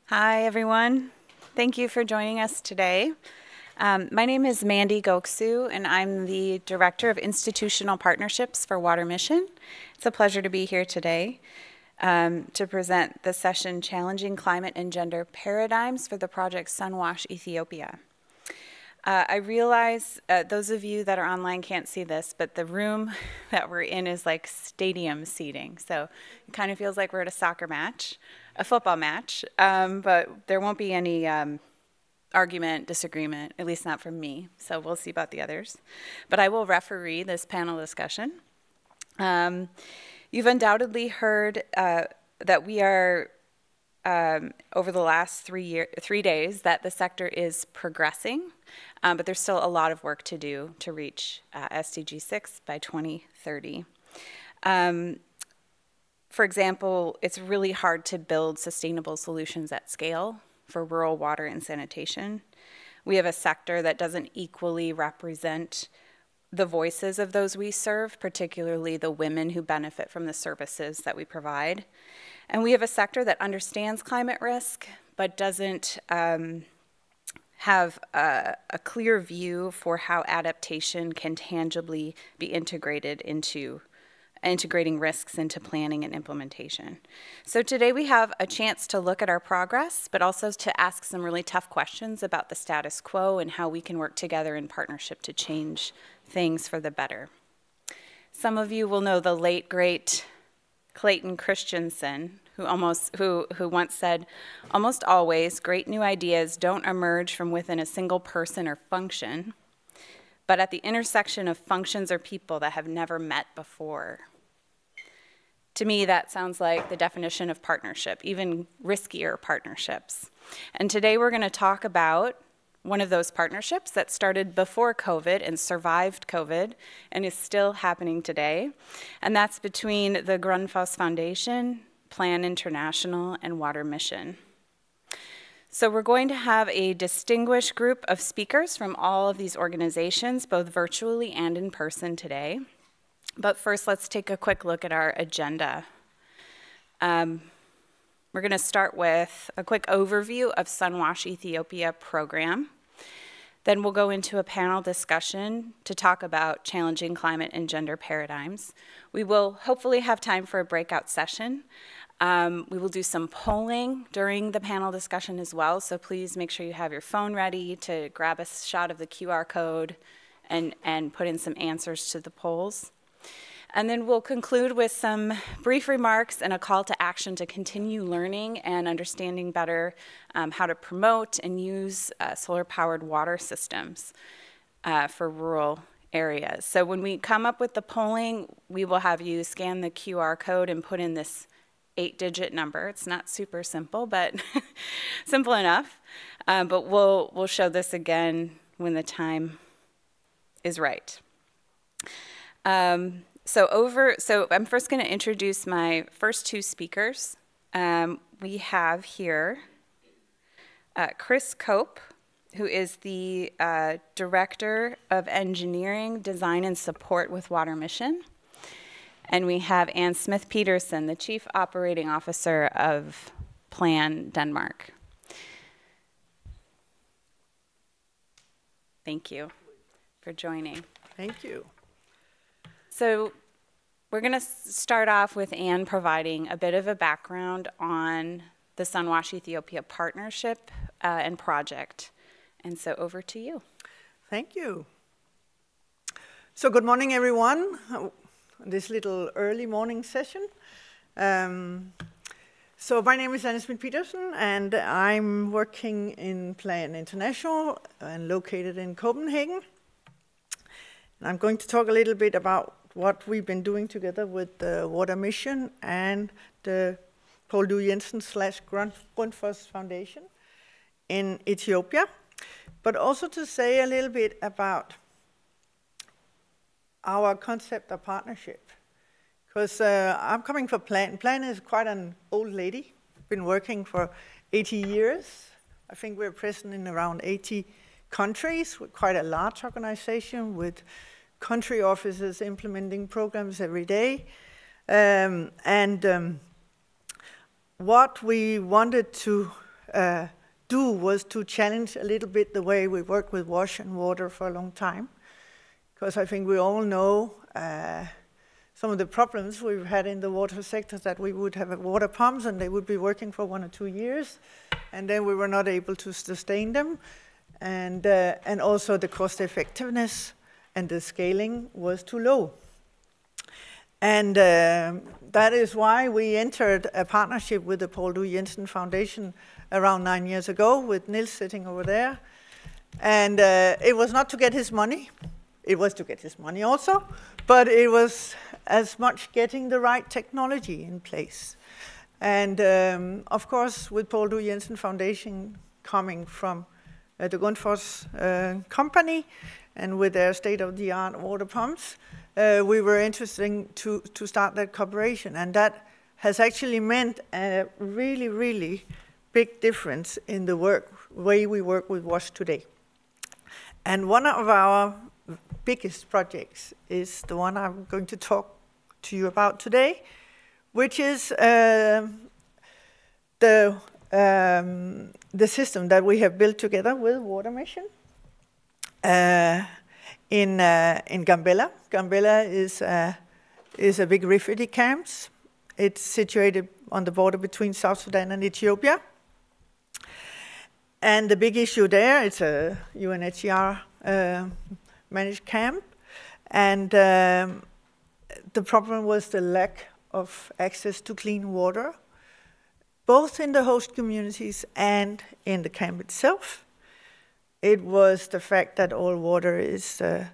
Hi, everyone. Thank you for joining us today. My name is Mandy Goksu, and I'm the Director of Institutional Partnerships for Water Mission. It's a pleasure to be here today to present the session, Challenging Climate and Gender Paradigms for the project Sunwash Ethiopia. I realize those of you that are online can't see this, but the room that we're in is like stadium seating. So it kind of feels like we're at a soccer match, a football match, but there won't be any argument, disagreement, at least not from me. So we'll see about the others. But I will referee this panel discussion. You've undoubtedly heard that we are, over the last 3 days, that the sector is progressing. But there's still a lot of work to do to reach SDG 6 by 2030. For example, it's really hard to build sustainable solutions at scale for rural water and sanitation. We have a sector that doesn't equally represent the voices of those we serve, particularly the women who benefit from the services that we provide. And we have a sector that understands climate risk, but doesn't have a clear view for how adaptation can tangibly be integrated into integrating risks into planning and implementation. So today we have a chance to look at our progress, but also to ask some really tough questions about the status quo and how we can work together in partnership to change things for the better. Some of you will know the late, great Clayton Christensen, who once said, "Almost always, great new ideas don't emerge from within a single person or function, but at the intersection of functions or people that have never met before." To me, that sounds like the definition of partnership, even riskier partnerships. And today we're going to talk about one of those partnerships that started before COVID and survived COVID and is still happening today. And that's between the Grundfos Foundation, Plan International, and Water Mission. So we're going to have a distinguished group of speakers from all of these organizations, both virtually and in person today. But first, let's take a quick look at our agenda. We're going to start with a quick overview of Sunwash Ethiopia program. Then we'll go into a panel discussion to talk about challenging climate and gender paradigms. We will hopefully have time for a breakout session. We will do some polling during the panel discussion as well, so please make sure you have your phone ready to grab a shot of the QR code and put in some answers to the polls. And then we'll conclude with some brief remarks and a call to action to continue learning and understanding better how to promote and use solar-powered water systems for rural areas. So when we come up with the polling, we will have you scan the QR code and put in this 8-digit number. It's not super simple, but simple enough. But we'll show this again when the time is right. So I'm first going to introduce my first two speakers. We have here Chris Cope, who is the Director of Engineering, Design, and Support with Water Mission. And we have Anne Smith-Peterson, the Chief Operating Officer of Plan Denmark. Thank you for joining. Thank you. So we're going to start off with Anne providing a bit of a background on the Sunwash Ethiopia partnership and project. And so over to you. Thank you. So good morning, everyone. This little early morning session. So my name is Anne Smith-Petersen, and I'm working in Plan International and located in Copenhagen. And I'm going to talk a little bit about what we've been doing together with the Water Mission and the Poul Due Jensen / Grundfos Foundation in Ethiopia, but also to say a little bit about our concept of partnership. Because I'm coming from Plan. Plan is quite an old lady, been working for 80 years. I think we're present in around 80 countries. We're quite a large organization with country offices implementing programs every day. What we wanted to do was to challenge a little bit the way we work with wash and water for a long time. Because I think we all know some of the problems we've had in the water sector, that we would have water pumps and they would be working for 1 or 2 years, and then we were not able to sustain them. And also the cost effectiveness and the scaling was too low. And that is why we entered a partnership with the Poul Due Jensen Foundation around 9 years ago, with Nils sitting over there. And it was not to get his money. It was to get his money also, but it was as much getting the right technology in place. And of course, with Poul Due Jensen Foundation coming from the Grundfos company, and with their state-of-the-art water pumps, we were interested to start that cooperation. And that has actually meant a really, really big difference in the way we work with WASH today. And one of our biggest projects is the one I'm going to talk to you about today, which is the system that we have built together with Water Mission in Gambella. Gambella is a big refugee camp. It's situated on the border between South Sudan and Ethiopia. And the big issue there, it's a UNHCR managed camp. And the problem was the lack of access to clean water, both in the host communities and in the camp itself. It was the fact that all water is, the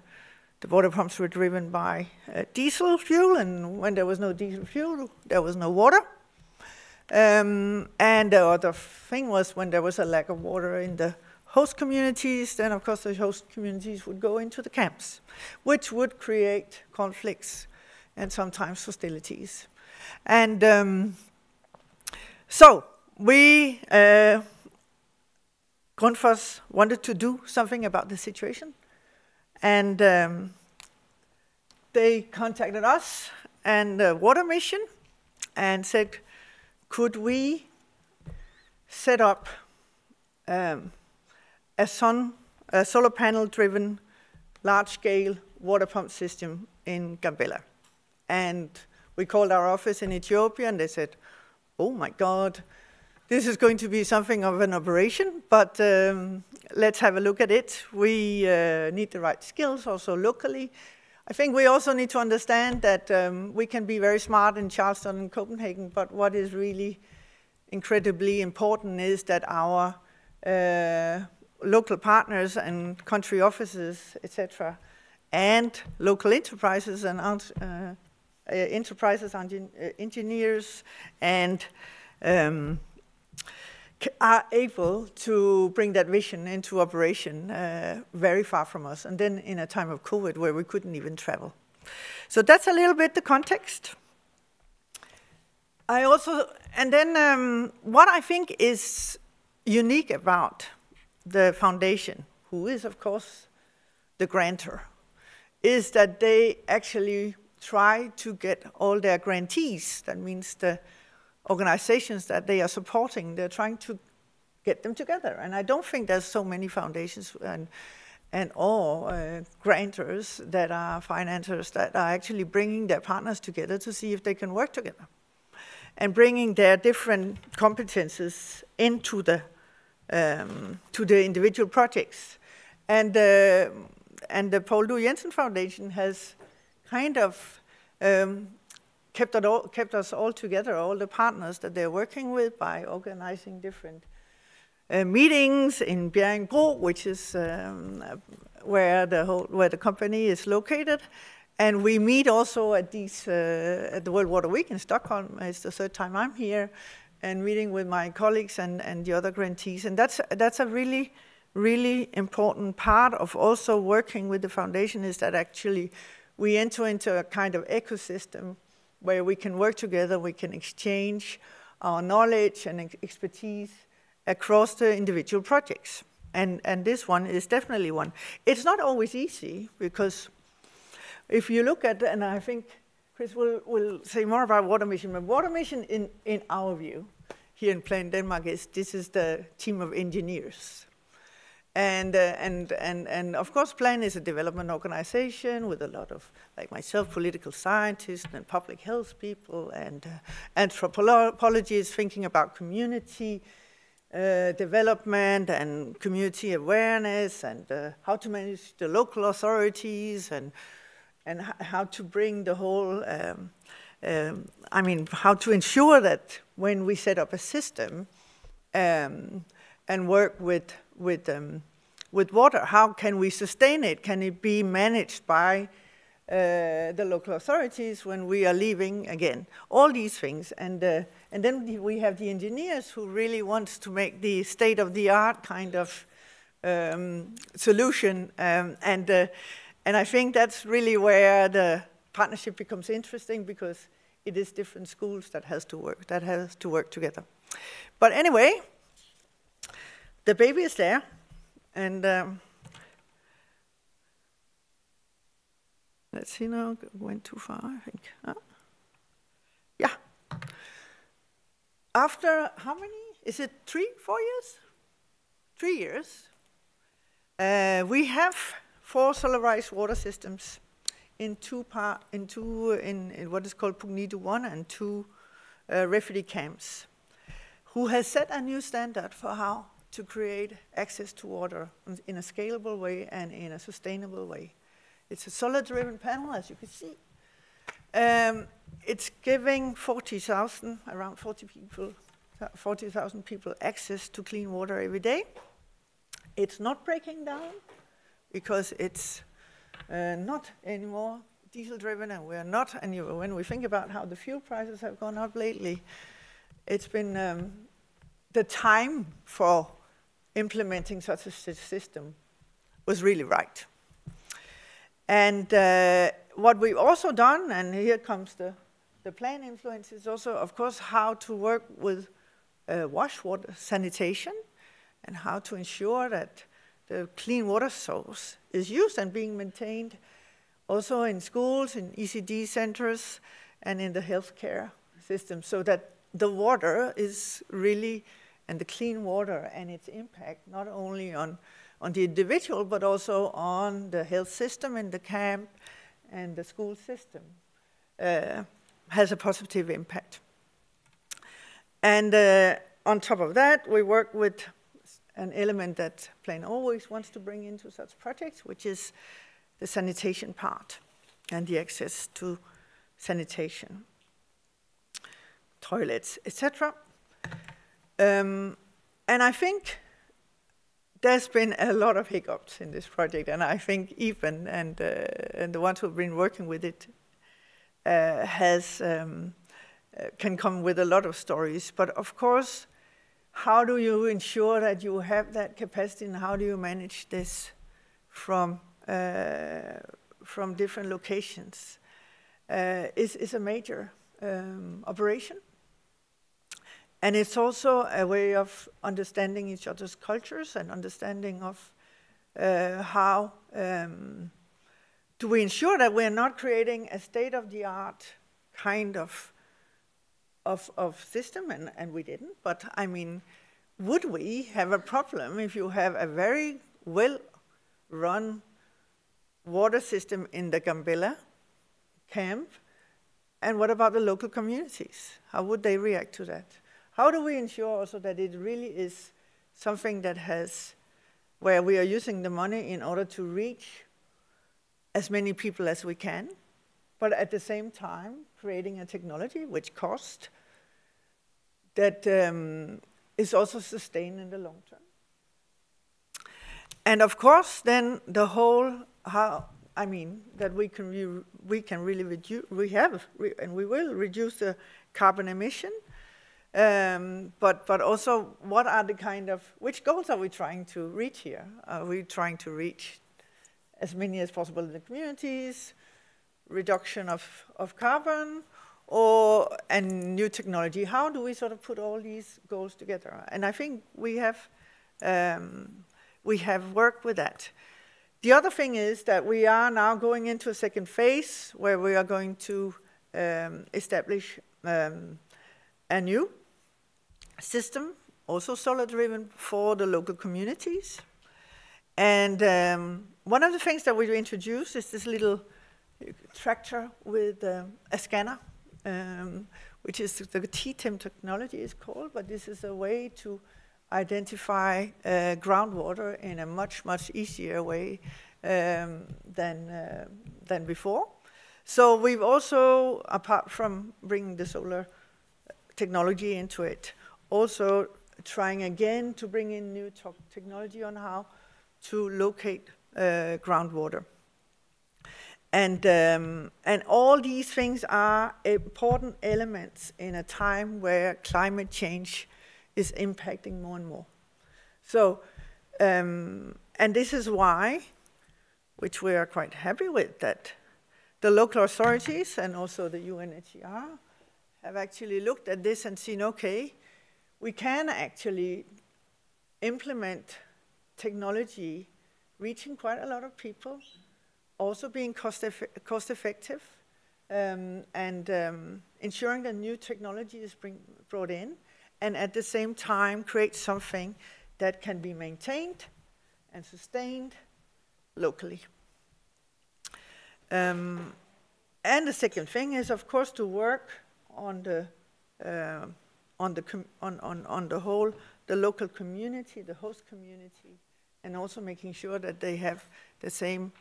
water pumps were driven by diesel fuel, and when there was no diesel fuel, there was no water. And the other thing was, when there was a lack of water in the host communities, then of course the host communities would go into the camps, which would create conflicts and sometimes hostilities. And so we, Grundfos, wanted to do something about the situation. And they contacted us and the Water Mission and said, could we set up a solar panel-driven, large-scale water pump system in Gambella? And we called our office in Ethiopia, and they said, oh my God, this is going to be something of an operation, but let's have a look at it. We need the right skills also locally. I think we also need to understand that we can be very smart in Charleston and Copenhagen, but what is really incredibly important is that our local partners and country offices, etc., and local enterprises and engineers and are able to bring that vision into operation very far from us, and then in a time of COVID where we couldn't even travel. So that's a little bit the context. And then what I think is unique about the foundation, who is of course the grantor, is that they actually try to get all their grantees, that means the organizations that they are supporting, they're trying to get them together. And I don't think there's so many foundations and all grantors that are financiers that are actually bringing their partners together to see if they can work together and bringing their different competences into the to the individual projects. And the Poul Due Jensen Foundation has kind of kept us all together, all the partners that they're working with, by organizing different meetings in Bjerringbro, which is where the company is located. And we meet also at these at the World Water Week in Stockholm. It's the third time I'm here, and meeting with my colleagues and the other grantees. And that's a really, really important part of also working with the foundation, is that actually we enter into a kind of ecosystem where we can work together, we can exchange our knowledge and expertise across the individual projects. And this one is definitely one. It's not always easy, because if you look at, and I think Chris will say more about Water Mission, but Water Mission in our view here in Plan Denmark is this is the team of engineers. And of course, Plan is a development organization with a lot of, like myself, political scientists and public health people and anthropologists thinking about community development and community awareness and how to manage the local authorities and how to bring the whole, how to ensure that when we set up a system and work with water, how can we sustain it? Can it be managed by the local authorities when we are leaving again? All these things. And then we have the engineers who really wants to make the state-of-the-art kind of solution. And I think that's really where the partnership becomes interesting, because it is different schools that has to work together. But anyway, the baby is there, and let's see now, went too far, I think. Yeah. After how many? Is it 3, 4 years? 3 years. We have 4 solarized water systems in what is called Pugnidu 1 and 2 refugee camps, who has set a new standard for how to create access to water in a scalable way and in a sustainable way. It's a solar-driven panel, as you can see. It's giving 40,000, around 40,000 people access to clean water every day. It's not breaking down because it's not anymore diesel-driven, and we're not. And when we think about how the fuel prices have gone up lately, it's been the time for implementing such a system was really right. And what we've also done, and here comes the Plan influence, is also, of course, how to work with wash water sanitation and how to ensure that the clean water source is used and being maintained also in schools, in ECD centers, and in the healthcare system, so that the water is really, and the clean water and its impact, not only on the individual, but also on the health system in the camp and the school system, has a positive impact. And on top of that, we work with an element that Plan always wants to bring into such projects, which is the sanitation part and the access to sanitation, toilets, etc. And I think there's been a lot of hiccups in this project, and I think even and the ones who've been working with it can come with a lot of stories. But of course, how do you ensure that you have that capacity, and how do you manage this from different locations? Is a major operation. And it's also a way of understanding each other's cultures and understanding of how do we ensure that we're not creating a state-of-the-art kind of system, and we didn't. But I mean, would we have a problem if you have a very well-run water system in the Gambella camp? And what about the local communities? How would they react to that? How do we ensure also that it really is something that where we are using the money in order to reach as many people as we can, but at the same time creating a technology which costs, that is also sustained in the long term. And of course, then the whole that we can really reduce, and we will reduce the carbon emission. But also, what are which goals are we trying to reach here? Are we trying to reach as many as possible in the communities, reduction of carbon, and new technology? How do we sort of put all these goals together? And I think we have worked with that. The other thing is that we are now going into a second phase where we are going to establish a new system, also solar-driven, for the local communities. And one of the things that we introduced is this little tractor with a scanner, which is the TTEM technology is called, but this is a way to identify groundwater in a much, much easier way than before. So we've also, apart from bringing the solar technology into it, also trying again to bring in new technology on how to locate groundwater. And all these things are important elements in a time where climate change is impacting more and more. So, and this is why, which we are quite happy with, that the local authorities and also the UNHCR have actually looked at this and seen, okay, we can actually implement technology reaching quite a lot of people, also being cost effective, and ensuring that new technology is brought in, and at the same time create something that can be maintained and sustained locally. And the second thing is, of course, to work on the local community, the host community, and also making sure that they have the same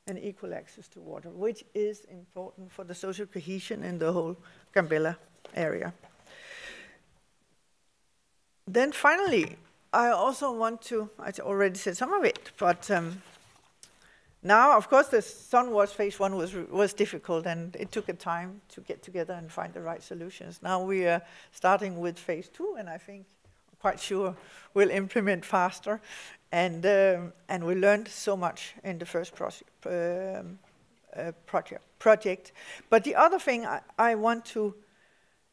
and equal access to water, which is important for the social cohesion in the whole Gambella area. Then finally, I also want to, I already said some of it, but now, of course, the Sunwatch phase 1 was difficult, and it took a time to get together and find the right solutions. Now we are starting with phase 2, and I think, I'm quite sure, we'll implement faster. And we learned so much in the first project. But the other thing I want to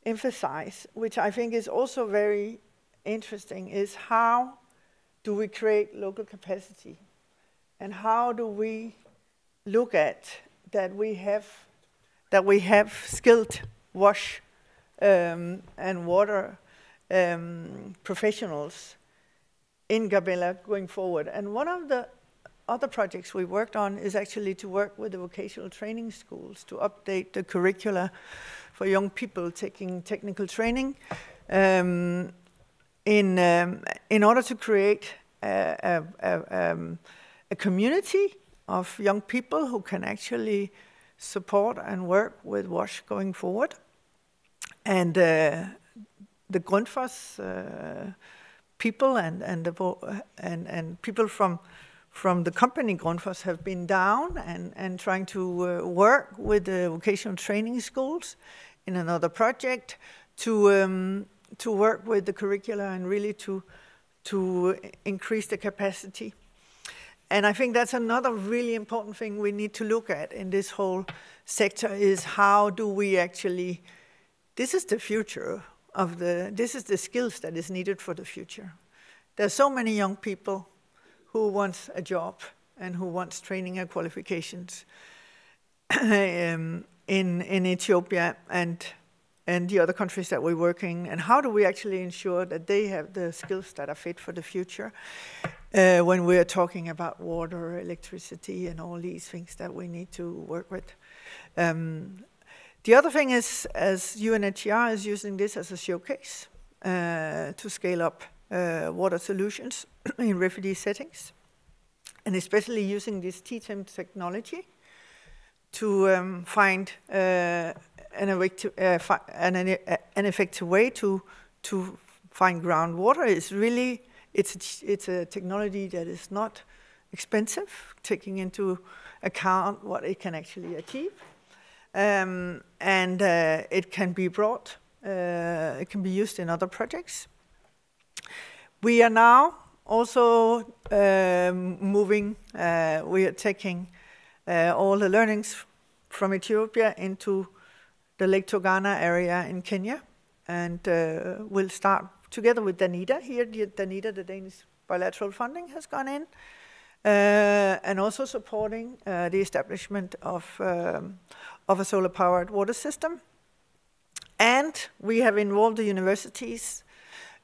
emphasize, which I think is also very interesting, is how do we create local capacity? And how do we look at that we have skilled wash and water professionals in Gambella going forward? And one of the other projects we worked on is actually to work with the vocational training schools to update the curricula for young people taking technical training in order to create a community of young people who can actually support and work with WASH going forward. And the Grundfos people and people from the company Grundfos have been down and trying to work with the vocational training schools in another project to work with the curricula and really to increase the capacity. And I think that's another really important thing we need to look at in this whole sector, is how do we actually, this is the future of this is the skills that is needed for the future. There are so many young people who want a job and who wants training and qualifications in Ethiopia and the other countries that we're working, and how do we actually ensure that they have the skills that are fit for the future when we're talking about water, electricity, and all these things that we need to work with. The other thing is, as UNHCR is using this as a showcase to scale up water solutions in refugee settings, and especially using this TTEM technology to find an effective way to find groundwater. Is really, it's a technology that is not expensive, taking into account what it can actually achieve. And it can be brought, it can be used in other projects. We are now also moving, we are taking all the learnings from Ethiopia into the Lake Turkana area in Kenya, and we'll start together with Danida here. Danida, the Danish bilateral funding, has gone in, and also supporting the establishment of a solar-powered water system. And we have involved the universities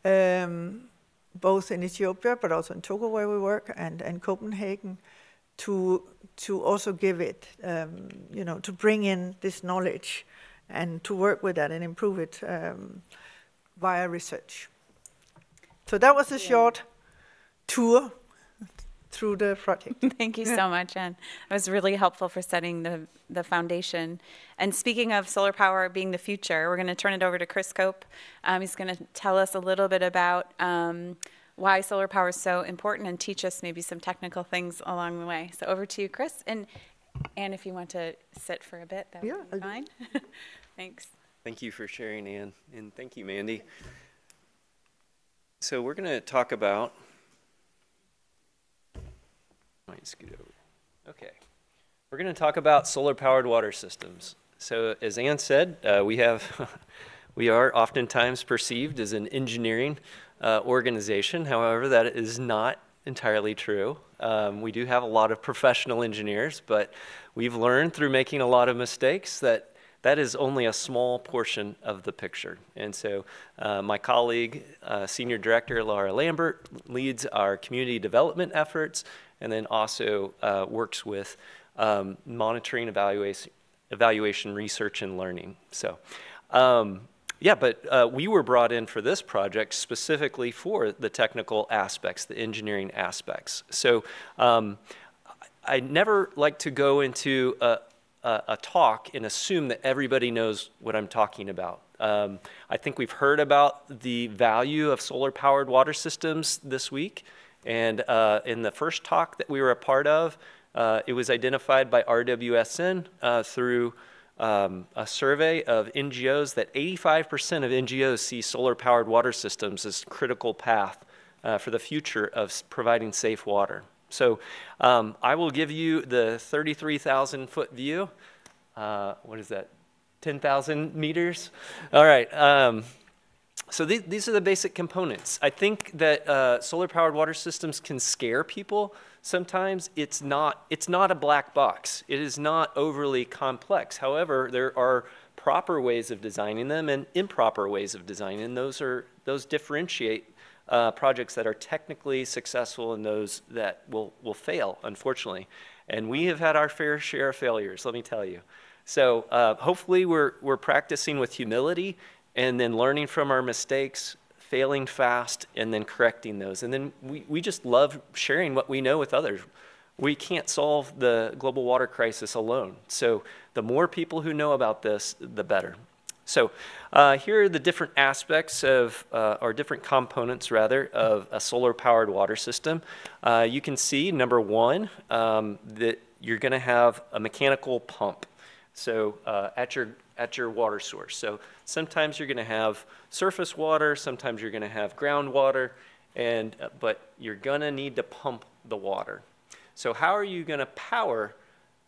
both in Ethiopia, but also in Togo where we work, and Copenhagen, to also give it, to bring in this knowledge and to work with that and improve it via research. So that was a short tour through the project. Thank you so much, Anne. It was really helpful for setting the foundation. And speaking of solar power being the future, we're going to turn it over to Chris Cope. He's going to tell us a little bit about why solar power is so important and teach us maybe some technical things along the way. So over to you, Chris. And Anne, if you want to sit for a bit, that would be fine. Thanks. Thank you for sharing, Anne, and thank you, Mandy. So we're going to talk about, scoot over. Okay. We're going to talk about solar-powered water systems. So as Anne said, we are oftentimes perceived as an engineering organization. However, that is not entirely true. We do have a lot of professional engineers, but we've learned through making a lot of mistakes that that is only a small portion of the picture. And so my colleague, Senior Director Laura Lambert, leads our community development efforts and then also works with monitoring, evaluation, research, and learning. So yeah, but we were brought in for this project specifically for the technical aspects, the engineering aspects. So I never like to go into a talk and assume that everybody knows what I'm talking about. I think we've heard about the value of solar-powered water systems this week. And in the first talk that we were a part of, it was identified by RWSN through a survey of NGOs that 85% of NGOs see solar-powered water systems as a critical path for the future of providing safe water. So I will give you the 33,000-foot view. What is that? 10,000 meters? All right. So these are the basic components. I think that solar-powered water systems can scare people. Sometimes it's not a black box. It is not overly complex. However, there are proper ways of designing them and improper ways of designing them. Those differentiate projects that are technically successful and those that will fail, unfortunately. And we have had our fair share of failures, let me tell you. So hopefully we're practicing with humility and then learning from our mistakes, failing fast, and then correcting those. And then we just love sharing what we know with others. We can't solve the global water crisis alone. So the more people who know about this, the better. So here are the different aspects of, or different components rather, of a solar-powered water system. You can see, number one, that you're going to have a mechanical pump. So at your water source. So sometimes you're going to have surface water, sometimes you're going to have groundwater, but you're going to need to pump the water. So how are you going to power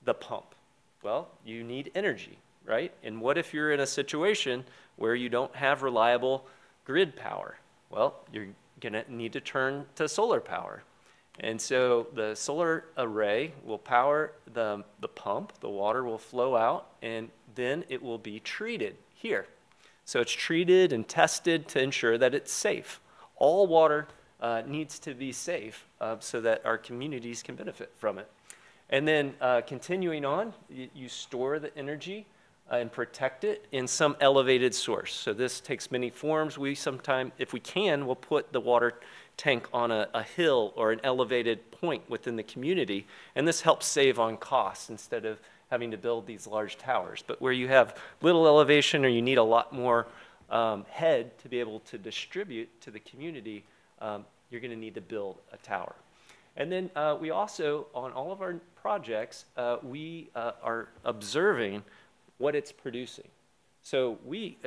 the pump? Well, you need energy, right? And what if you're in a situation where you don't have reliable grid power? Well, you're going to need to turn to solar power. And so the solar array will power the pump, the water will flow out, and then it will be treated here. So it's treated and tested to ensure that it's safe. All water needs to be safe so that our communities can benefit from it. And then continuing on, you store the energy and protect it in some elevated source. So this takes many forms. We sometimes, if we can, we'll put the water tank on a hill or an elevated point within the community, and this helps save on costs instead of having to build these large towers. But where you have little elevation or you need a lot more head to be able to distribute to the community, you're going to need to build a tower. And then we also, on all of our projects, we are observing what it's producing. So we,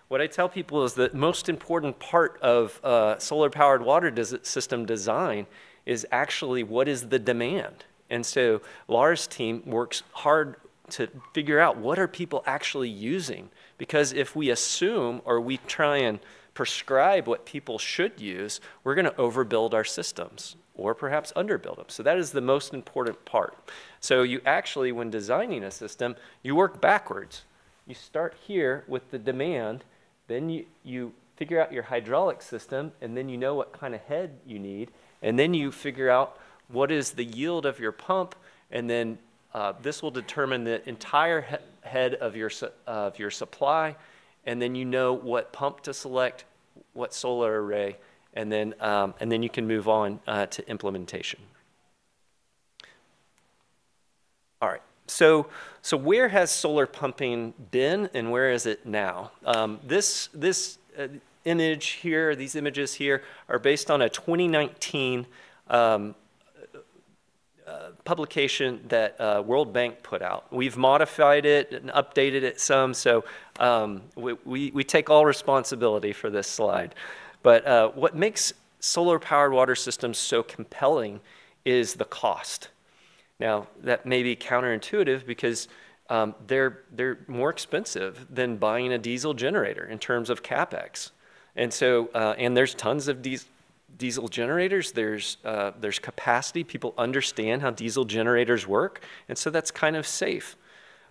what I tell people is the most important part of solar-powered water system design is actually what is the demand. And so Laura's team works hard to figure out what are people actually using. Because if we assume or we try and prescribe what people should use, we're going to overbuild our systems or perhaps underbuild them. So that is the most important part. So you actually, when designing a system, you work backwards. You start here with the demand, then you figure out your hydraulic system, and then you know what kind of head you need, and then you figure out what is the yield of your pump, and then this will determine the entire head of your supply, and then you know what pump to select, what solar array, and then you can move on to implementation. All right. So where has solar pumping been, and where is it now? This image here, these images here, are based on a 2019 publication that World Bank put out. We've modified it and updated it some, so we take all responsibility for this slide. But what makes solar-powered water systems so compelling is the cost. Now, that may be counterintuitive because they're more expensive than buying a diesel generator in terms of CapEx. And so, and there's tons of diesel generators. There's capacity. People understand how diesel generators work, and so that's kind of safe.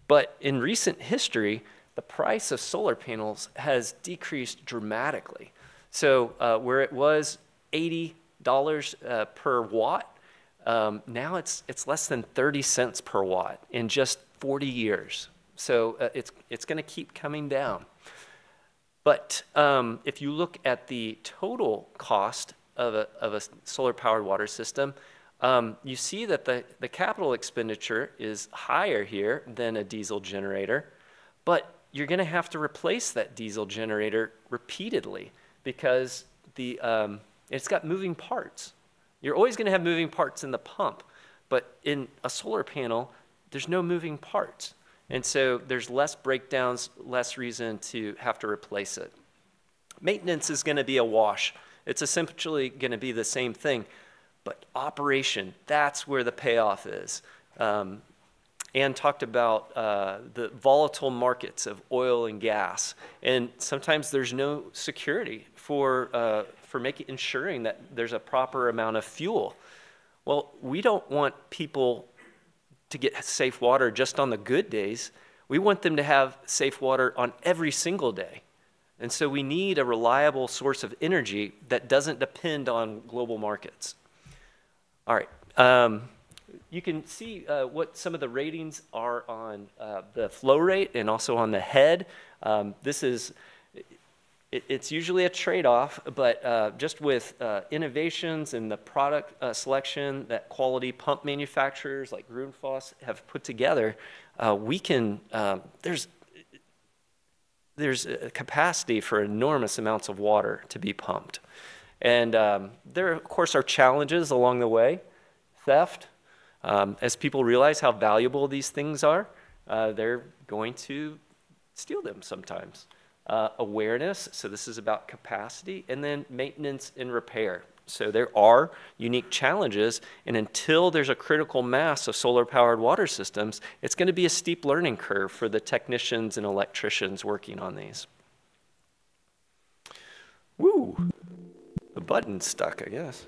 But in recent history, the price of solar panels has decreased dramatically. So where it was $80 per watt, now it's less than 30 cents per watt in just 40 years. So it's going to keep coming down. But if you look at the total cost of a solar-powered water system, you see that the capital expenditure is higher here than a diesel generator, but you're going to have to replace that diesel generator repeatedly because it's got moving parts. You're always going to have moving parts in the pump, but in a solar panel, there's no moving parts. And so there's less breakdowns, less reason to have to replace it. Maintenance is going to be a wash. It's essentially going to be the same thing, but operation, that's where the payoff is. Anne talked about the volatile markets of oil and gas, and sometimes there's no security for ensuring that there's a proper amount of fuel. Well, we don't want people to get safe water just on the good days. We want them to have safe water on every single day. And so we need a reliable source of energy that doesn't depend on global markets. All right. You can see what some of the ratings are on the flow rate and also on the head. It's usually a trade-off, but just with innovations in the product selection that quality pump manufacturers like Grundfos have put together, there's a capacity for enormous amounts of water to be pumped. And there, of course, are challenges along the way. Theft. As people realize how valuable these things are, they're going to steal them sometimes. Awareness, so this is about capacity, and then maintenance and repair. So there are unique challenges, and until there's a critical mass of solar-powered water systems, it's going to be a steep learning curve for the technicians and electricians working on these. Woo! The button's stuck, I guess.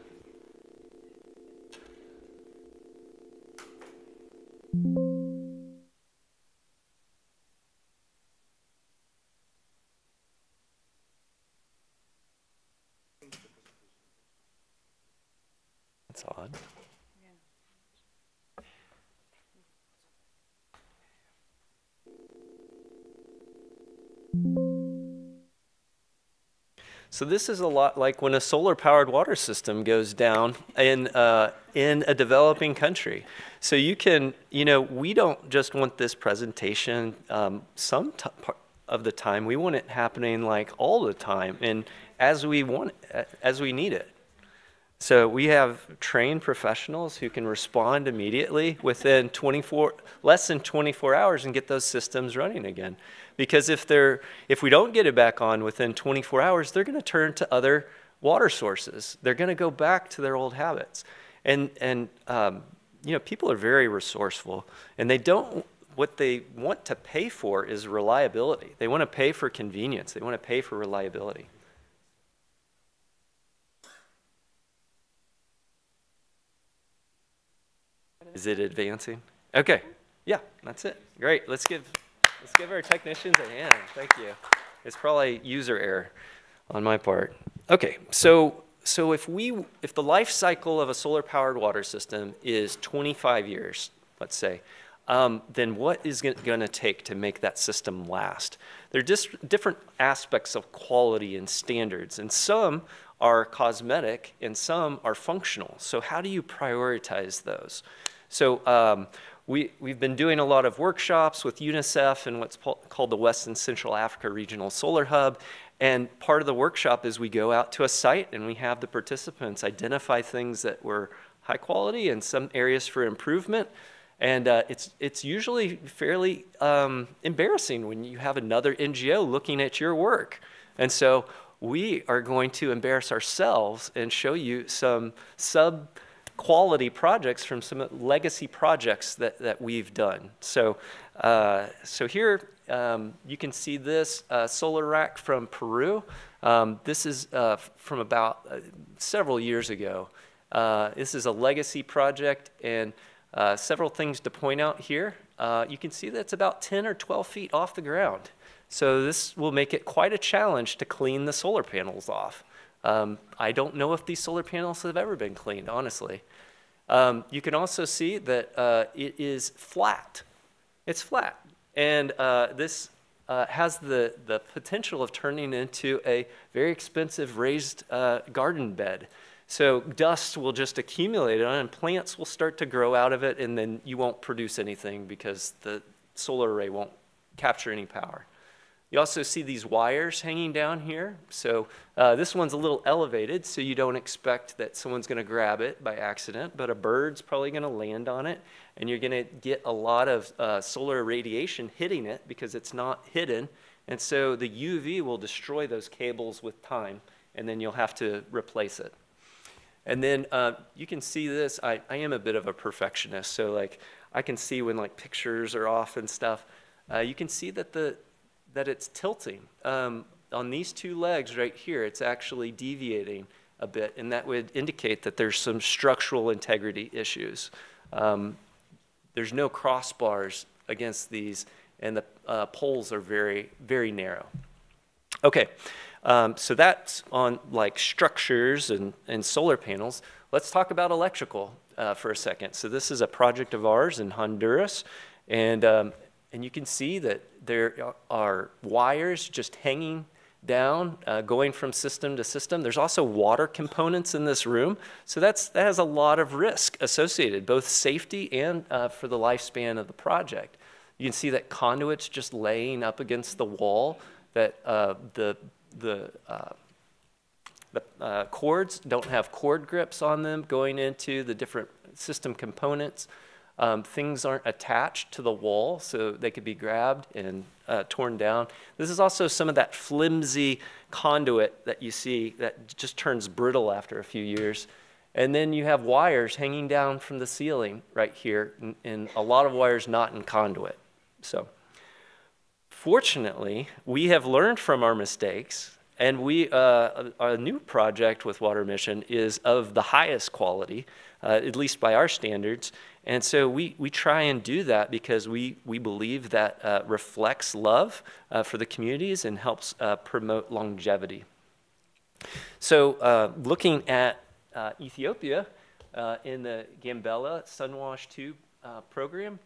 That's odd. So this is a lot like when a solar-powered water system goes down in a developing country. So you can, we don't just want this presentation some of the time. We want it happening like all the time and as we need it. So we have trained professionals who can respond immediately within less than 24 hours and get those systems running again. Because if we don't get it back on within 24 hours, they're going to turn to other water sources. They're going to go back to their old habits. And people are very resourceful, and what they want to pay for is reliability. They want to pay for convenience. They want to pay for reliability. Is it advancing? Okay. Yeah, that's it. Great. Let's give our technicians a hand. Thank you. It's probably user error. on my part. Okay, so if the life cycle of a solar-powered water system is 25 years, let's say, then what is it going to take to make that system last? There are just different aspects of quality and standards, and some are cosmetic and some are functional. So how do you prioritize those? So we've been doing a lot of workshops with UNICEF and what's called the West and Central Africa Regional Solar Hub. And part of the workshop is we go out to a site and we have the participants identify things that were high quality and some areas for improvement. And it's usually fairly embarrassing when you have another NGO looking at your work. And so we are going to embarrass ourselves and show you some sub-quality projects from some legacy projects that we've done. So, so here you can see this solar rack from Peru. This is from about several years ago. This is a legacy project, and several things to point out here. You can see that it's about 10 or 12 feet off the ground. So this will make it quite a challenge to clean the solar panels off. I don't know if these solar panels have ever been cleaned, honestly. You can also see that it is flat. It's flat. And this has the potential of turning into a very expensive raised garden bed. So dust will just accumulate on it, and plants will start to grow out of it, and then you won't produce anything because the solar array won't capture any power. You also see these wires hanging down here. So this one's a little elevated, so you don't expect that someone's going to grab it by accident, but a bird's probably going to land on it, and you're going to get a lot of solar radiation hitting it because it's not hidden. And so the UV will destroy those cables with time, and then you'll have to replace it. And then you can see this. I am a bit of a perfectionist, so like I can see when like pictures are off and stuff. You can see that that it's tilting. On these two legs right here, it's actually deviating a bit, and that would indicate that there's some structural integrity issues. There's no crossbars against these, and the poles are very, very narrow. Okay. So that's on like structures and solar panels. Let's talk about electrical for a second. So this is a project of ours in Honduras, and you can see that there are wires just hanging down, going from system to system. There's also water components in this room, so that has a lot of risk associated, both safety and for the lifespan of the project. You can see that conduits just laying up against the wall, that the cords don't have cord grips on them going into the different system components. Things aren't attached to the wall, so they could be grabbed and torn down. This is also some of that flimsy conduit that you see that just turns brittle after a few years. And then you have wires hanging down from the ceiling right here, and a lot of wires not in conduit. So fortunately, we have learned from our mistakes, and a new project with Water Mission is of the highest quality, at least by our standards. And so we try and do that because we believe that reflects love for the communities and helps promote longevity. So looking at Ethiopia in the Gambela Sunwash 2 program,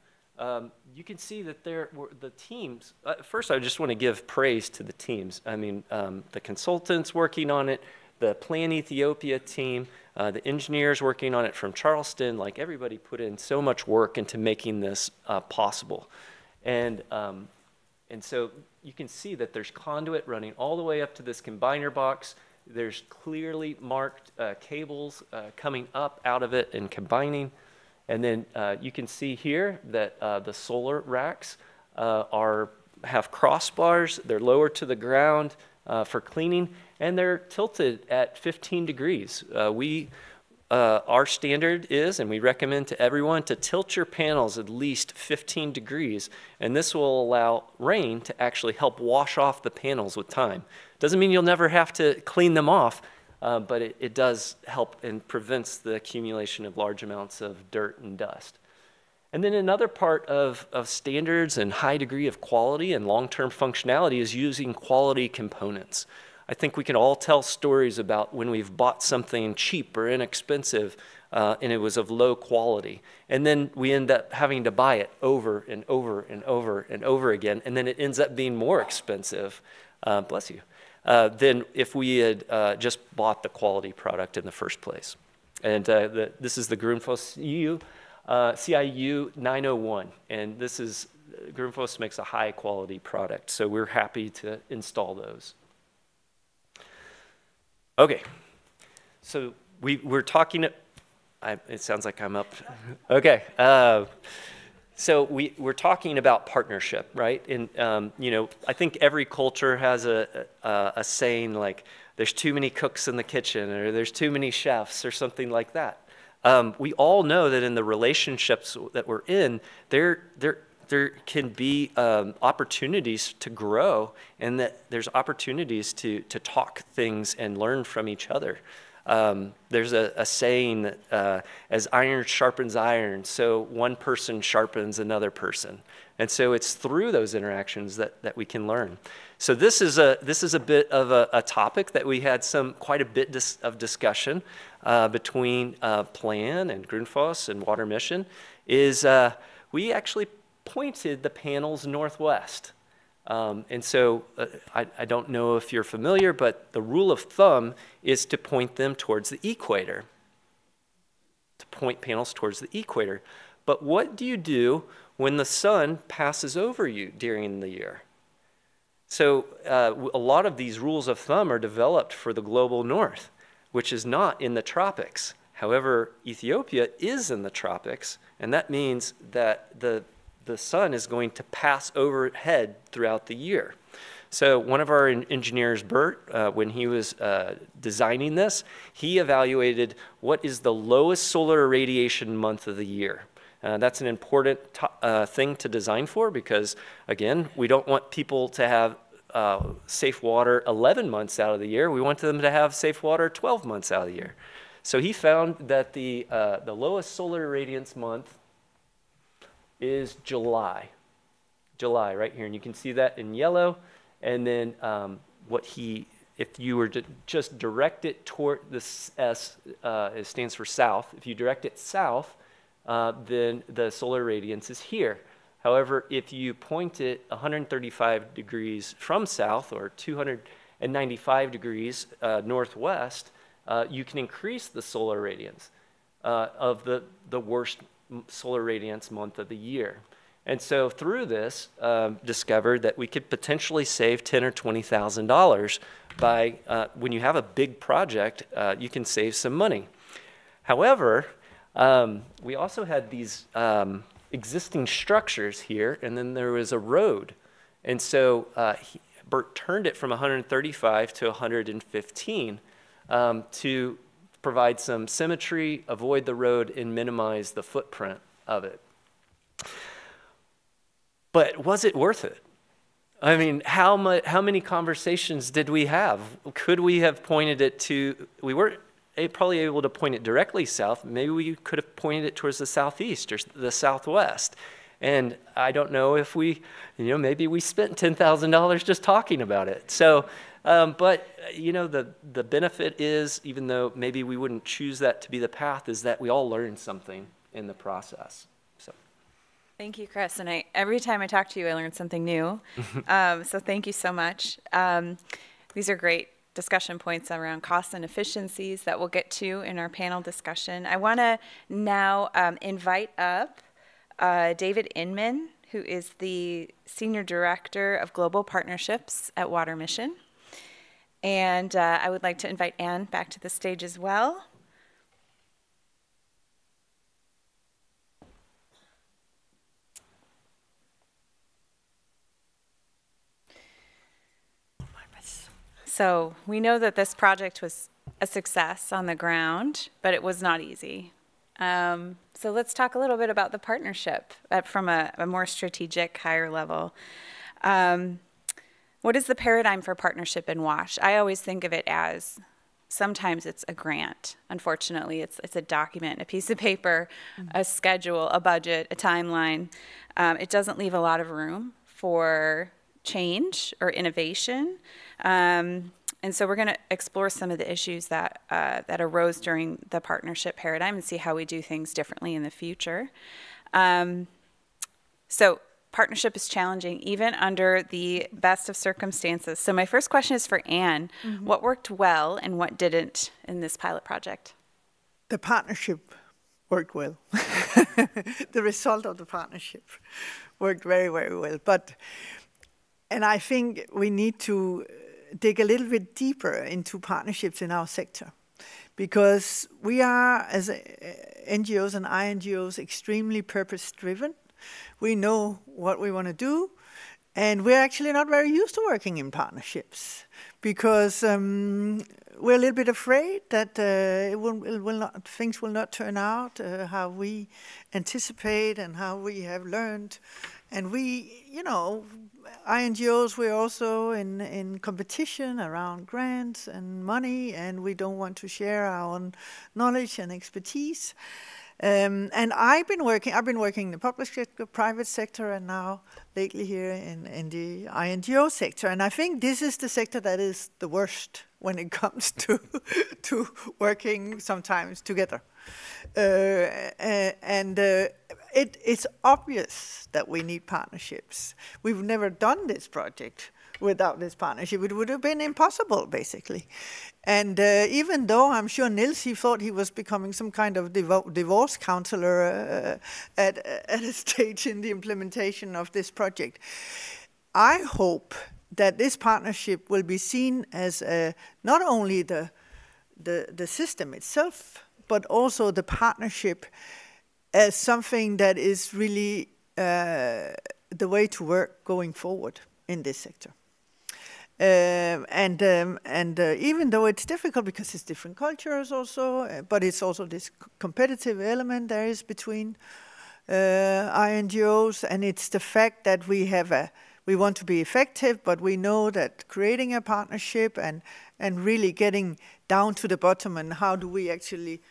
you can see that the teams, first I just want to give praise to the teams. I mean, the consultants working on it, the Plan Ethiopia team, the engineers working on it from Charleston, like everybody put in so much work into making this possible. And so you can see that there's conduit running all the way up to this combiner box. There's clearly marked cables coming up out of it and combining. And then you can see here that the solar racks have crossbars. They're lower to the ground for cleaning, and they're tilted at 15 degrees. Our standard is, and we recommend to everyone, to tilt your panels at least 15 degrees, and this will allow rain to actually help wash off the panels with time. Doesn't mean you'll never have to clean them off, but it does help and prevents the accumulation of large amounts of dirt and dust. And then another part of standards and high degree of quality and long-term functionality is using quality components. I think we can all tell stories about when we've bought something cheap or inexpensive and it was of low quality. And then we end up having to buy it over and over and over and over again. And then it ends up being more expensive, bless you, than if we had just bought the quality product in the first place. And this is the Grundfos CIU 901. And this is, Grundfos makes a high quality product. So we're happy to install those. Okay, so we're talking, it sounds like I'm up. Okay, so we're talking about partnership, right? And you know, I think every culture has a saying like, there's too many cooks in the kitchen, or there's too many chefs, or something like that. We all know that in the relationships that we're in, there can be opportunities to grow, and that there's opportunities to talk things and learn from each other. There's a saying that as iron sharpens iron, so one person sharpens another person. And so it's through those interactions that we can learn. So this is a bit of a topic that we had quite a bit of discussion between Plan and Grundfos and Water Mission, is we actually pointed the panels northwest. And so I don't know if you're familiar, but the rule of thumb is to point them towards the equator, to point panels towards the equator. But what do you do when the sun passes over you during the year? So a lot of these rules of thumb are developed for the global north, which is not in the tropics. However, Ethiopia is in the tropics, and that means that the sun is going to pass overhead throughout the year. So one of our engineers, Bert, when he was designing this, he evaluated what is the lowest solar irradiation month of the year. That's an important thing to design for because, again, we don't want people to have safe water 11 months out of the year. We want them to have safe water 12 months out of the year. So he found that the lowest solar irradiance month is July. July, right here. And you can see that in yellow. And then if you were to just direct it toward this S, it stands for south. If you direct it south, then the solar radiance is here. However, if you point it 135 degrees from south or 295 degrees northwest, you can increase the solar radiance of the worst solar radiance month of the year. And so through this, discovered that we could potentially save $10,000 or $20,000 by, when you have a big project, you can save some money. However, we also had these existing structures here, and then there was a road. And so Bert turned it from 135 to 115 to provide some symmetry, avoid the road, and minimize the footprint of it. But was it worth it? I mean, how many conversations did we have? Could we have pointed it to, we weren't probably able to point it directly south. Maybe we could have pointed it towards the southeast or the southwest. And I don't know if we, maybe we spent $10,000 just talking about it. So, but, the benefit is, even though maybe we wouldn't choose that to be the path, is that we all learn something in the process. So. Thank you, Chris. And every time I talk to you, I learn something new. So thank you so much. These are great discussion points around costs and efficiencies that we'll get to in our panel discussion. I want to now invite up David Inman, who is the Senior Director of Global Partnerships at Water Mission. And I would like to invite Anne back to the stage as well. So we know that this project was a success on the ground, but it was not easy. So let's talk a little bit about the partnership from a more strategic, higher level. What is the paradigm for partnership in WASH? I always think of it as sometimes it's a grant. Unfortunately, it's a document, a piece of paper, a schedule, a budget, a timeline. It doesn't leave a lot of room for change or innovation. And so we're going to explore some of the issues that that arose during the partnership paradigm and see how we do things differently in the future. So partnership is challenging even under the best of circumstances. So my first question is for Anne. Mm-hmm. What worked well and what didn't in this pilot project? The partnership worked well. The result of the partnership worked very, very well. And I think we need to dig a little bit deeper into partnerships in our sector, because we are, as NGOs and INGOs, extremely purpose-driven. We know what we want to do, and we're actually not very used to working in partnerships, because we're a little bit afraid that things will not turn out how we anticipate and how we have learned. And we, INGOs, we're also in competition around grants and money, and we don't want to share our own knowledge and expertise. And I've been working in the public sector, private sector, and now lately here in the INGO sector. And I think this is the sector that is the worst when it comes to working sometimes together. It's obvious that we need partnerships. We've never done this project without this partnership. It would have been impossible, basically. And even though I'm sure Nils, he thought he was becoming some kind of divorce counselor at a stage in the implementation of this project, I hope that this partnership will be seen as not only the system itself, but also the partnership as something that is really the way to work going forward in this sector. Even though it's difficult because it's different cultures also, but it's also this competitive element there is between INGOs, and it's the fact that we want to be effective, but we know that creating a partnership and really getting down to the bottom and how do we actually,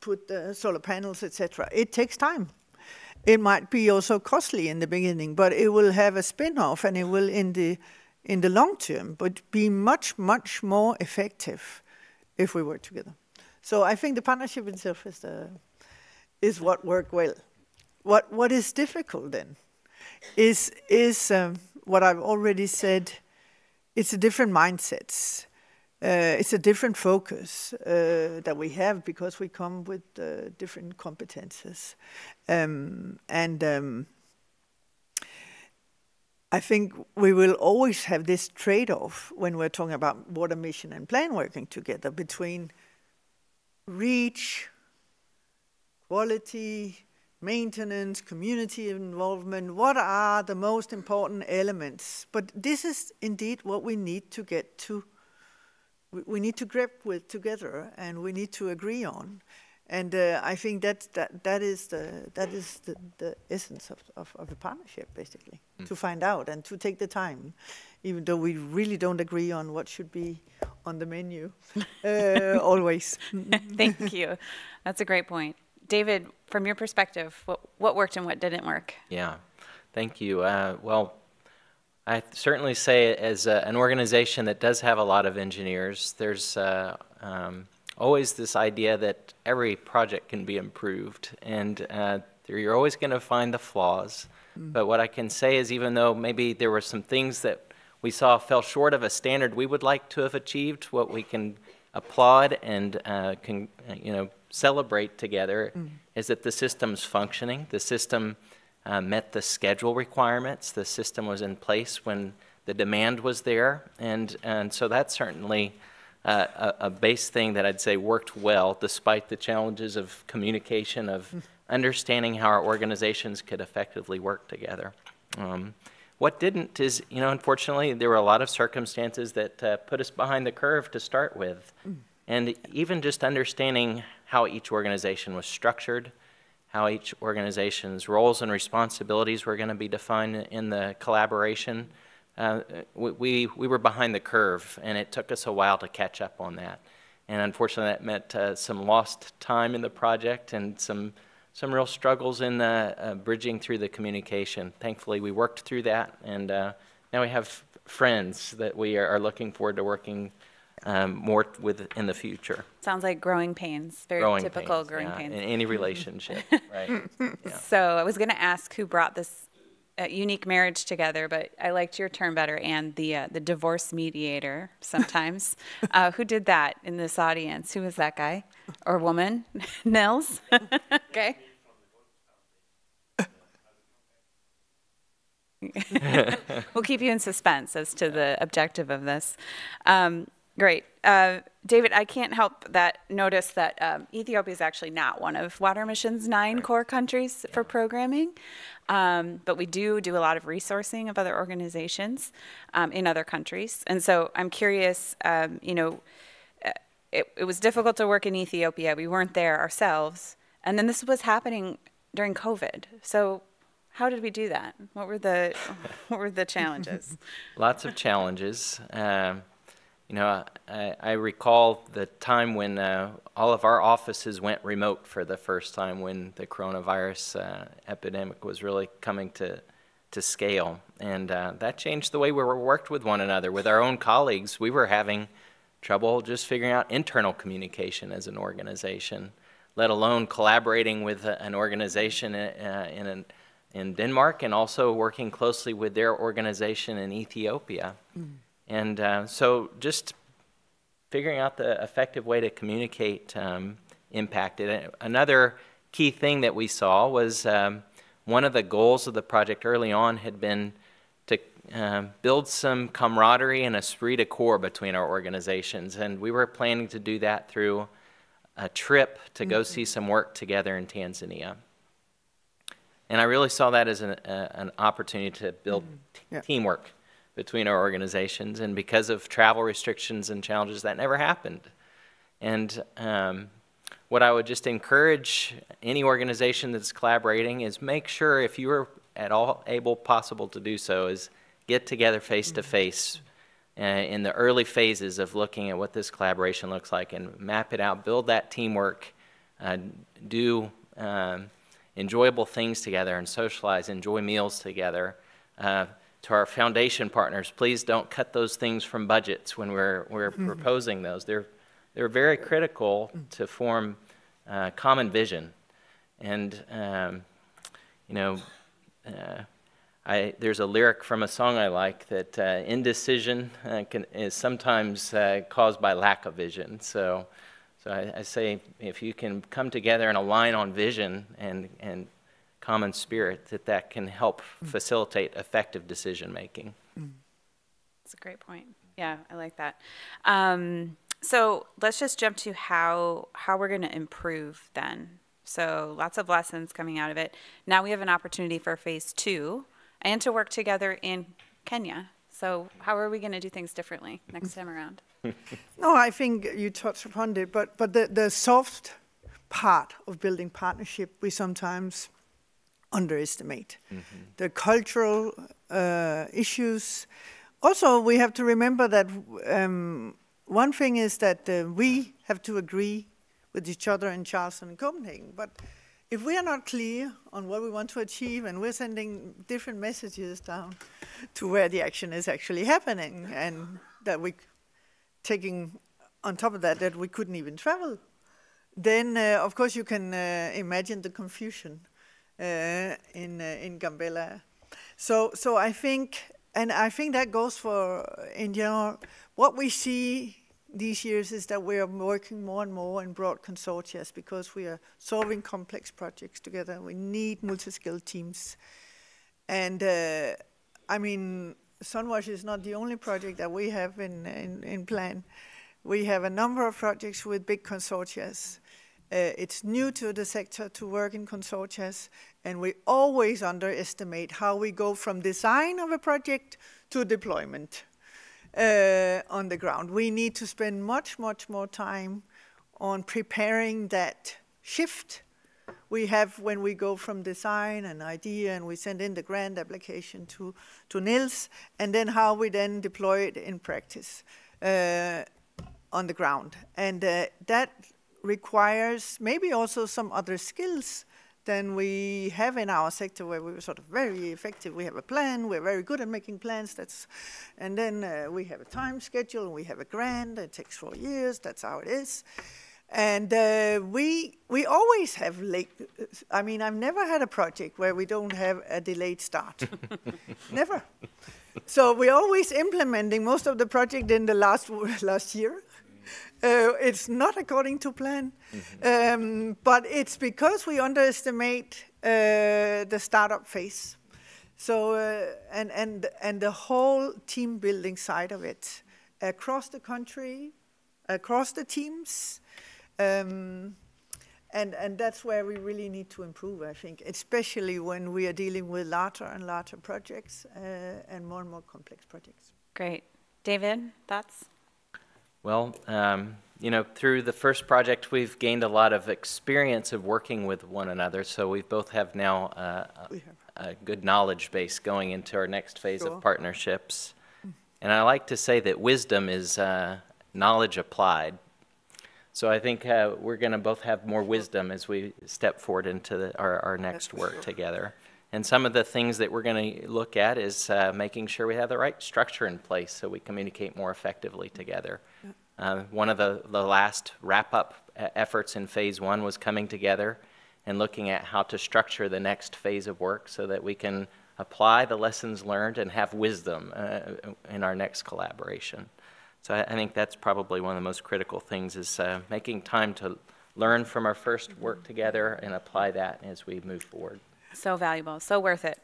put the solar panels, etc. It takes time. It might be also costly in the beginning, but it will have a spin-off, and it will in the long term, but be much, much more effective if we work together. So I think the partnership itself is what worked well. What is difficult then is what I've already said. It's a different mindsets. It's a different focus that we have because we come with different competences. I think we will always have this trade-off when we're talking about water mission and plan working together between reach, quality, maintenance, community involvement. What are the most important elements? But this is indeed what we need to get to. We need to grip with together, and we need to agree on. And I think that is the essence of a partnership, basically, to find out and to take the time, even though we really don't agree on what should be on the menu, always. Thank you. That's a great point. David, from your perspective, what worked and what didn't work? Yeah, thank you. Well, I certainly say as an organization that does have a lot of engineers, there's always this idea that every project can be improved, and you're always going to find the flaws. But what I can say is, even though maybe there were some things that we saw fell short of a standard we would like to have achieved, what we can applaud and can celebrate together is that the system's functioning. The system met the schedule requirements. The system was in place when the demand was there, and so that's certainly a base thing that I'd say worked well, despite the challenges of communication, of understanding how our organizations could effectively work together. What didn't is, unfortunately, there were a lot of circumstances that put us behind the curve to start with. And even just understanding how each organization was structured, how each organization's roles and responsibilities were going to be defined in the collaboration, we were behind the curve, and it took us a while to catch up on that. And unfortunately, that meant some lost time in the project and some real struggles in bridging through the communication. Thankfully, we worked through that, and now we have friends that we are looking forward to working more with in the future. Sounds like growing pains, very Growing typical pains, growing yeah, pains. in any relationship, right? Yeah. So I was going to ask who brought this unique marriage together, but I liked your term better, and the divorce mediator sometimes. Who did that in this audience? Who was that guy or woman? Nils? Okay. We'll keep you in suspense as to the objective of this. Great. David, I can't help that notice that Ethiopia is actually not one of Water Mission's 9 core countries for programming, but we do a lot of resourcing of other organizations in other countries. And so I'm curious, it was difficult to work in Ethiopia. We weren't there ourselves. And then this was happening during COVID. So how did we do that? What were the challenges? Lots of challenges. I recall the time when all of our offices went remote for the first time when the coronavirus epidemic was really coming to scale. And that changed the way we worked with one another. With our own colleagues, we were having trouble just figuring out internal communication as an organization, let alone collaborating with an organization in Denmark and also working closely with their organization in Ethiopia. And so just figuring out the effective way to communicate impacted it. Another key thing that we saw was one of the goals of the project early on had been to build some camaraderie and esprit de corps between our organizations. And we were planning to do that through a trip to go see some work together in Tanzania. And I really saw that as an opportunity to build teamwork between our organizations, and because of travel restrictions and challenges, that never happened. And what I would just encourage any organization that's collaborating is make sure, if you are at all possible to do so, is get together face to face in the early phases of looking at what this collaboration looks like and map it out, build that teamwork, do enjoyable things together and socialize, enjoy meals together. To our foundation partners, please don't cut those things from budgets when we're proposing those. They're very critical to form common vision. And there's a lyric from a song I like that indecision is sometimes caused by lack of vision. So I say if you can come together and align on vision and common spirit, that can help facilitate effective decision making. That's a great point. Yeah, I like that. So let's just jump to how we're going to improve then. So lots of lessons coming out of it. Now we have an opportunity for phase 2 and to work together in Kenya. So how are we going to do things differently next time around? No, I think you touched upon it, but the soft part of building partnership we sometimes underestimate. The cultural issues. Also, we have to remember that one thing is that we have to agree with each other in Charleston and Copenhagen, but if we are not clear on what we want to achieve and we're sending different messages down to where the action is actually happening, and that we taking on top of that we couldn't even travel, then of course you can imagine the confusion in Gambela. So I think that goes for, in general, what we see these years is that we are working more and more in broad consortia because we are solving complex projects together. We need multi-skilled teams. And I mean, Sunwash is not the only project that we have in plan. We have a number of projects with big consortia. It's new to the sector to work in consortia, and we always underestimate how we go from design of a project to deployment on the ground. We need to spend much, much more time on preparing that shift we have when we go from design and idea and we send in the grant application to Nils, and then how we then deploy it in practice on the ground. And that requires maybe also some other skills than we have in our sector, where we were sort of very effective. We have a plan, we're very good at making plans, and then we have a time schedule, we have a grant, it takes 4 years, that's how it is. And we always have late, I mean, I've never had a project where we don't have a delayed start. Never. So we're always implementing most of the project in the last year. It's not according to plan, but it's because we underestimate the startup phase. So and the whole team building side of it, across the country, across the teams, and that's where we really need to improve, I think, especially when we are dealing with larger and larger projects and more complex projects. Great. David, thoughts? Well, you know, through the first project, we've gained a lot of experience of working with one another. So we both have now a good knowledge base going into our next phase of partnerships. And I like to say that wisdom is knowledge applied. So I think we're going to both have more wisdom as we step forward into our next work together. And some of the things that we're going to look at is making sure we have the right structure in place so we communicate more effectively together. One of the last wrap-up efforts in phase 1 was coming together and looking at how to structure the next phase of work so that we can apply the lessons learned and have wisdom in our next collaboration. So I think that's probably one of the most critical things, is making time to learn from our first work together and apply that as we move forward. So valuable, so worth it.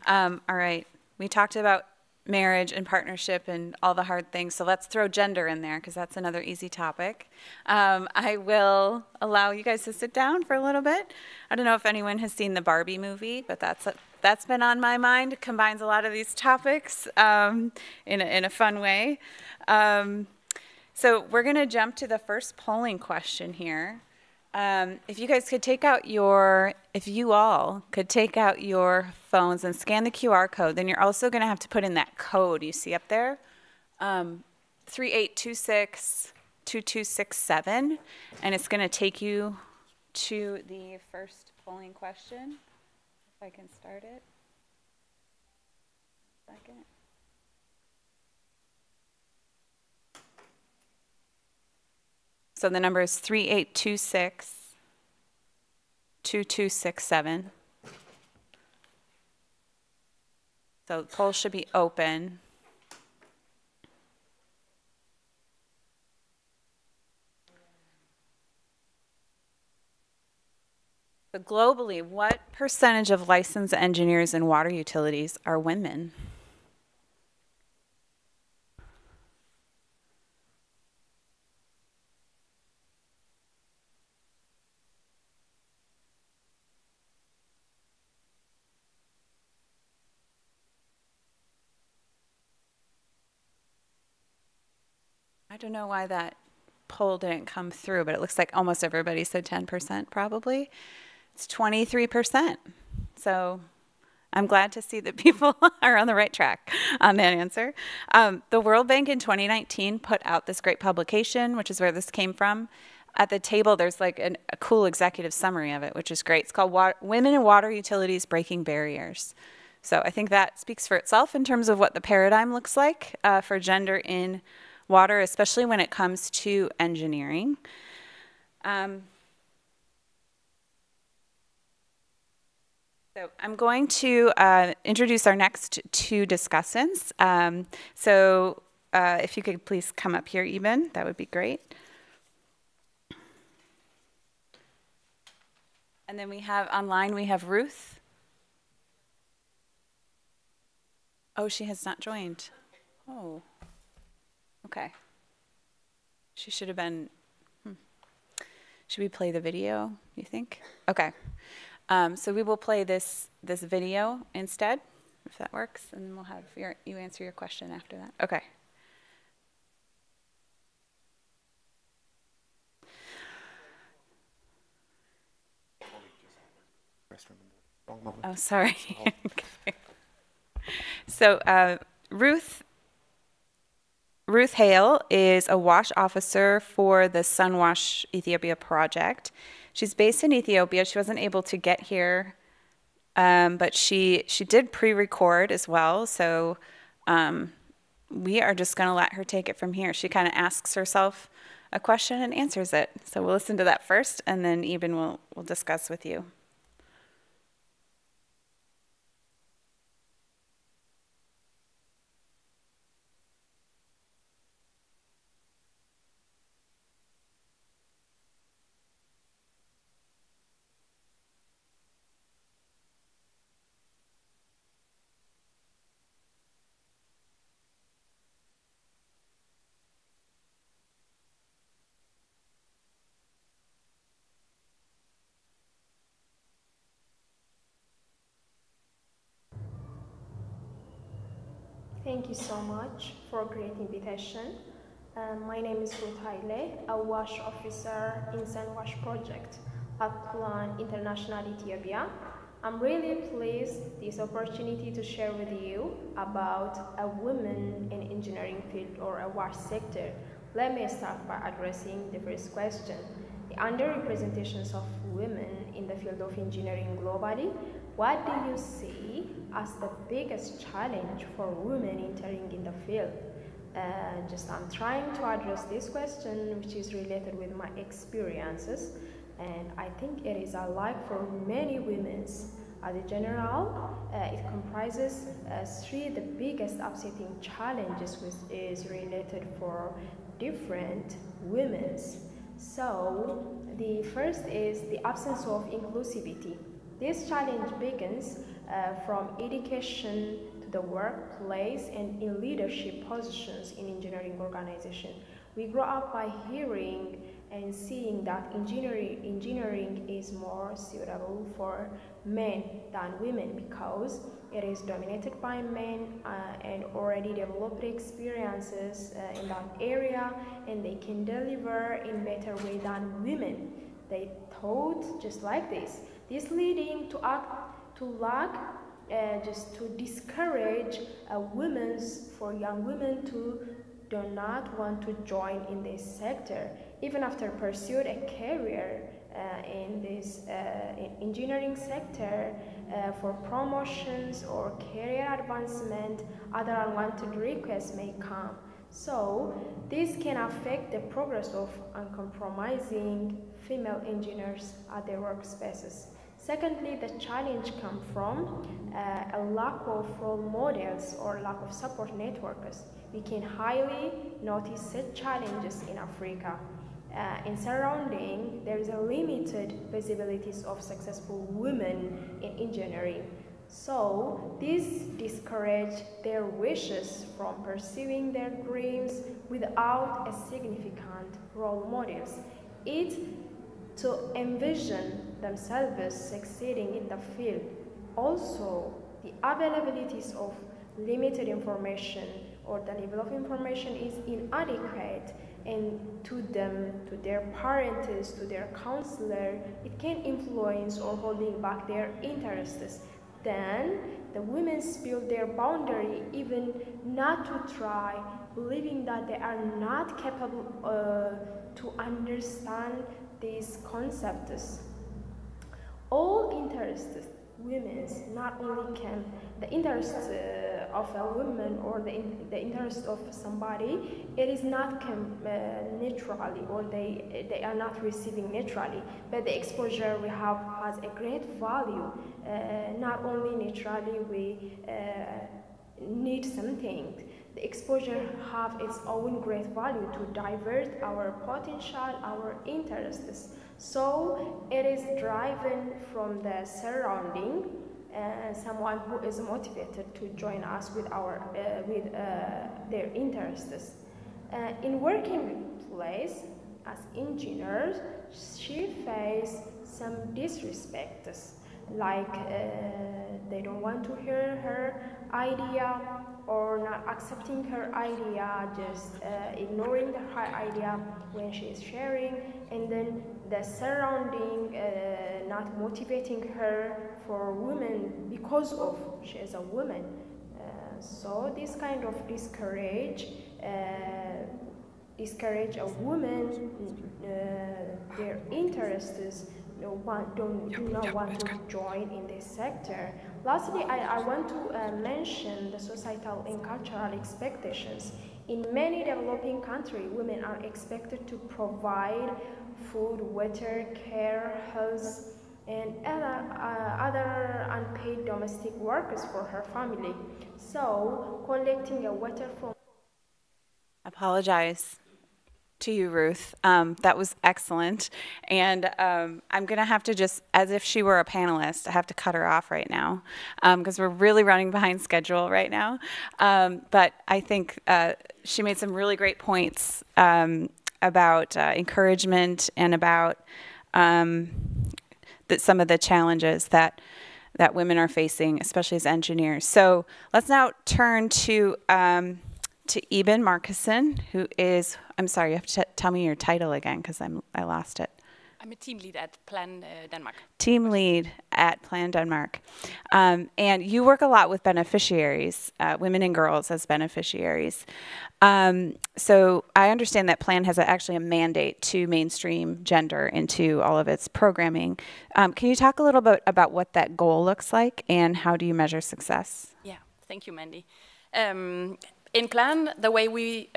All right, we talked about marriage and partnership and all the hard things, so let's throw gender in there because that's another easy topic. I will allow you guys to sit down for a little bit. I don't know if anyone has seen the Barbie movie, but that's been on my mind. It combines a lot of these topics in a fun way. So we're going to jump to the first polling question here. If you guys could take out if you all could take out your phones and scan the QR code, then you're also going to have to put in that code you see up there, 38262267, and it's going to take you to the first polling question. If I can start it. Second. So the number is 38262267. So the poll should be open. So globally, what percentage of licensed engineers in water utilities are women? I don't know why that poll didn't come through, but it looks like almost everybody said 10% probably. It's 23%. So I'm glad to see that people are on the right track on that answer. The World Bank in 2019 put out this great publication, which is where this came from. At the table, there's like a cool executive summary of it, which is great. It's called Women in Water Utilities Breaking Barriers. So I think that speaks for itself in terms of what the paradigm looks like for gender in water, especially when it comes to engineering. So I'm going to introduce our next two discussants. If you could please come up here, Eben, that would be great. And then we have online, we have Ruth. Oh, she has not joined. Oh. Okay. She should have been, Should we play the video, you think? Okay. So we will play this video instead, if that works, and we'll have you answer your question after that. Okay. Oh, sorry. Okay. So Ruth Hale is a WASH officer for the Sunwash Ethiopia project. She's based in Ethiopia. She wasn't able to get here, but she did pre-record as well. So we are just going to let her take it from here. She kind of asks herself a question and answers it. So we'll listen to that first, and then Eben will discuss with you. Thank you so much for a great invitation. My name is Ruth Haile, a WASH officer in Wash project at Plan International Ethiopia. I'm really pleased this opportunity to share with you about a woman in engineering field or a WASH sector. Let me start by addressing the first question. The underrepresentations of women in the field of engineering globally. What do you see as the biggest challenge for women entering in the field? I'm trying to address this question, which is related with my experiences, and I think it is alike for many women. As a general, it comprises three the biggest upsetting challenges, which is related for different women's. So the first is the absence of inclusivity. This challenge begins from education to the workplace and in leadership positions in engineering organization. We grow up by hearing and seeing that engineering is more suitable for men than women because it is dominated by men and already developed experiences in that area, and they can deliver in better way than women. They thought just like this. This leading to discourage young women to do not want to join in this sector, even after pursued a career in this in engineering sector for promotions or career advancement. Other unwanted requests may come. So this can affect the progress of uncompromising female engineers at their workspaces. Secondly, the challenge comes from a lack of role models or lack of support networks. We can highly notice such challenges in Africa. In surrounding, there is a limited visibilities of successful women in engineering. So this discourages their wishes from pursuing their dreams without a significant role models. It to envision themselves succeeding in the field. Also, the availabilities of limited information or the level of information is inadequate, and to them, to their parents, to their counselor, it can influence or holding back their interests. Then the women build their boundary even not to try, believing that they are not capable to understand these concepts. All interested women, not only can the interest of a woman or the interest of somebody, it is not naturally, or they are not receiving naturally, but the exposure we have has a great value. Not only naturally we need something. The exposure have its own great value to divert our potential, our interests. So it is driven from the surrounding, someone who is motivated to join us with their interests. In working place as engineers, she faced some disrespects, like they don't want to hear her idea or not accepting her idea, just ignoring her idea when she is sharing, and then the surrounding not motivating her for women because of she is a woman. So this kind of discourage a woman their interests do not want to join in this sector. Lastly, I want to mention the societal and cultural expectations. In many developing countries, women are expected to provide food, water, care, health, and other unpaid domestic workers for her family. So, collecting a water from... Apologize to you, Ruth. That was excellent. And I'm going to have to just, as if she were a panelist, I have to cut her off right now because we're really running behind schedule right now. But I think she made some really great points about encouragement and about some of the challenges that women are facing, especially as engineers. So let's now turn to Eben Markussen, who is, I'm sorry, you have to tell me your title again because I lost it. I'm a team lead at Plan Denmark. Team lead at Plan Denmark. And you work a lot with beneficiaries, women and girls as beneficiaries. So I understand that Plan has actually a mandate to mainstream gender into all of its programming. Can you talk a little bit about what that goal looks like and how do you measure success? Yeah, thank you, Mandy. In Plan, the way we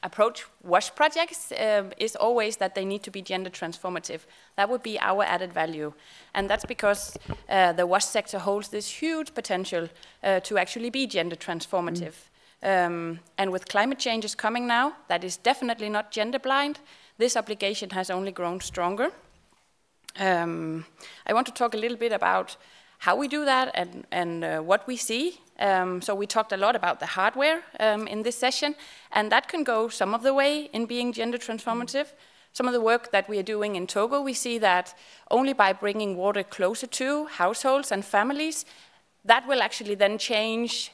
approach WASH projects is always that they need to be gender transformative. That would be our added value. And that's because the WASH sector holds this huge potential to actually be gender transformative. And with climate changes coming now, that is definitely not gender blind. This obligation has only grown stronger. I want to talk a little bit about how we do that and what we see. So we talked a lot about the hardware in this session, and that can go some of the way in being gender transformative. Some of the work that we are doing in Togo, we see that only by bringing water closer to households and families, that will actually then change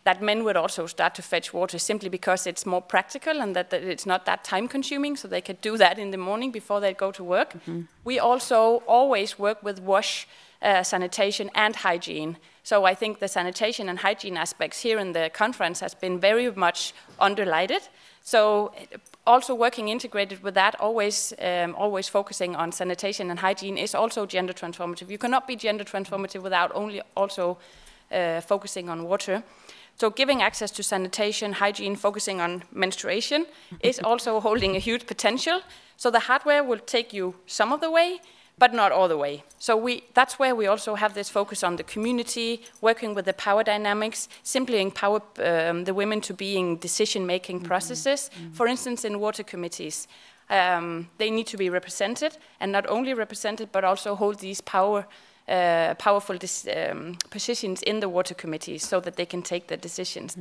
that men would also start to fetch water simply because it's more practical and that it's not that time consuming, so they could do that in the morning before they go to work. We also always work with WASH, sanitation and hygiene. So I think the sanitation and hygiene aspects here in the conference has been very much underlighted. So also working integrated with that, always focusing on sanitation and hygiene is also gender transformative. You cannot be gender transformative without also focusing on water. So giving access to sanitation, hygiene, focusing on menstruation is also holding a huge potential. So the hardware will take you some of the way, but not all the way. So that's where we also have this focus on the community, working with the power dynamics, simply empower the women to be in decision-making processes. For instance, in water committees, they need to be represented, and not only represented, but also hold these powerful positions in the water committees so that they can take the decisions.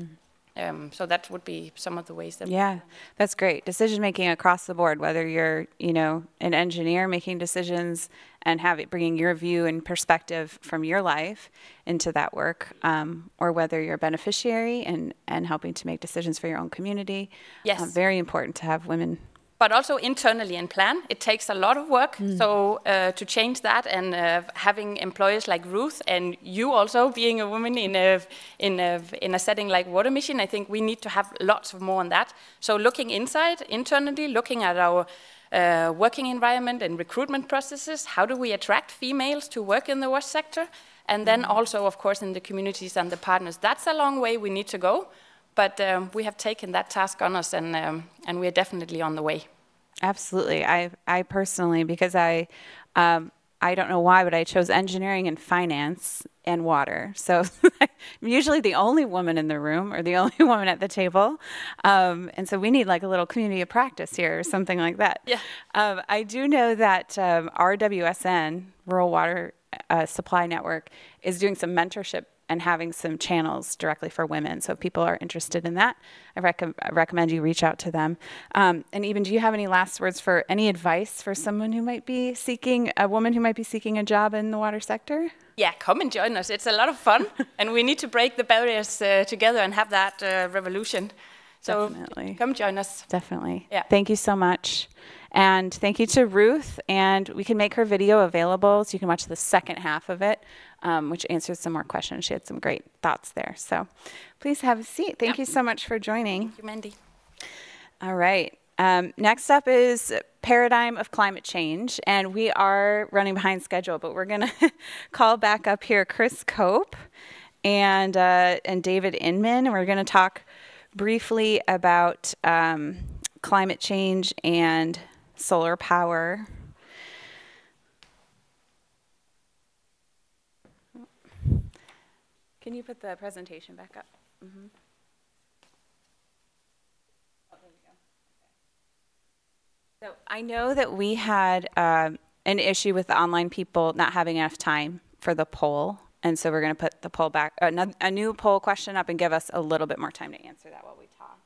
So that would be some of the ways that... Yeah, that's great. Decision-making across the board, whether you're, an engineer making decisions and bringing your view and perspective from your life into that work, or whether you're a beneficiary and helping to make decisions for your own community. Yes. Very important to have women. But also internally in Plan, it takes a lot of work. So to change that and having employers like Ruth and you also being a woman in a setting like Water Mission, I think we need to have lots of more on that. So looking internally, looking at our working environment and recruitment processes, how do we attract females to work in the WASH sector? And then also, of course, in the communities and the partners. That's a long way we need to go. But we have taken that task on us, and we are definitely on the way. Absolutely. I personally, because I don't know why, but I chose engineering and finance and water. So I'm usually the only woman in the room or the only woman at the table. And so we need like a little community of practice here or something like that. Yeah. I do know that RWSN, Rural Water Supply Network, is doing some mentorship and having some channels directly for women. So if people are interested in that, I recommend you reach out to them. And Eben, do you have any last words for any advice for someone who might be seeking, a woman who might be seeking a job in the water sector? Yeah, come and join us. It's a lot of fun. And we need to break the barriers together and have that revolution. So definitely. Come join us. Definitely. Yeah. Thank you so much. And thank you to Ruth. And we can make her video available so you can watch the second half of it, which answers some more questions. She had some great thoughts there. So please have a seat. Thank you so much for joining. Thank you, Mandy. All right. Next up is paradigm of climate change, and we are running behind schedule, but we're going to call back up here Chris Cope and David Inman, and we're going to talk briefly about climate change and solar power. Can you put the presentation back up? Mm-hmm. Oh, there we go. Okay. So I know that we had an issue with the online people not having enough time for the poll, and so we're going to put the poll back, a new poll question up, and give us a little bit more time to answer that while we talk.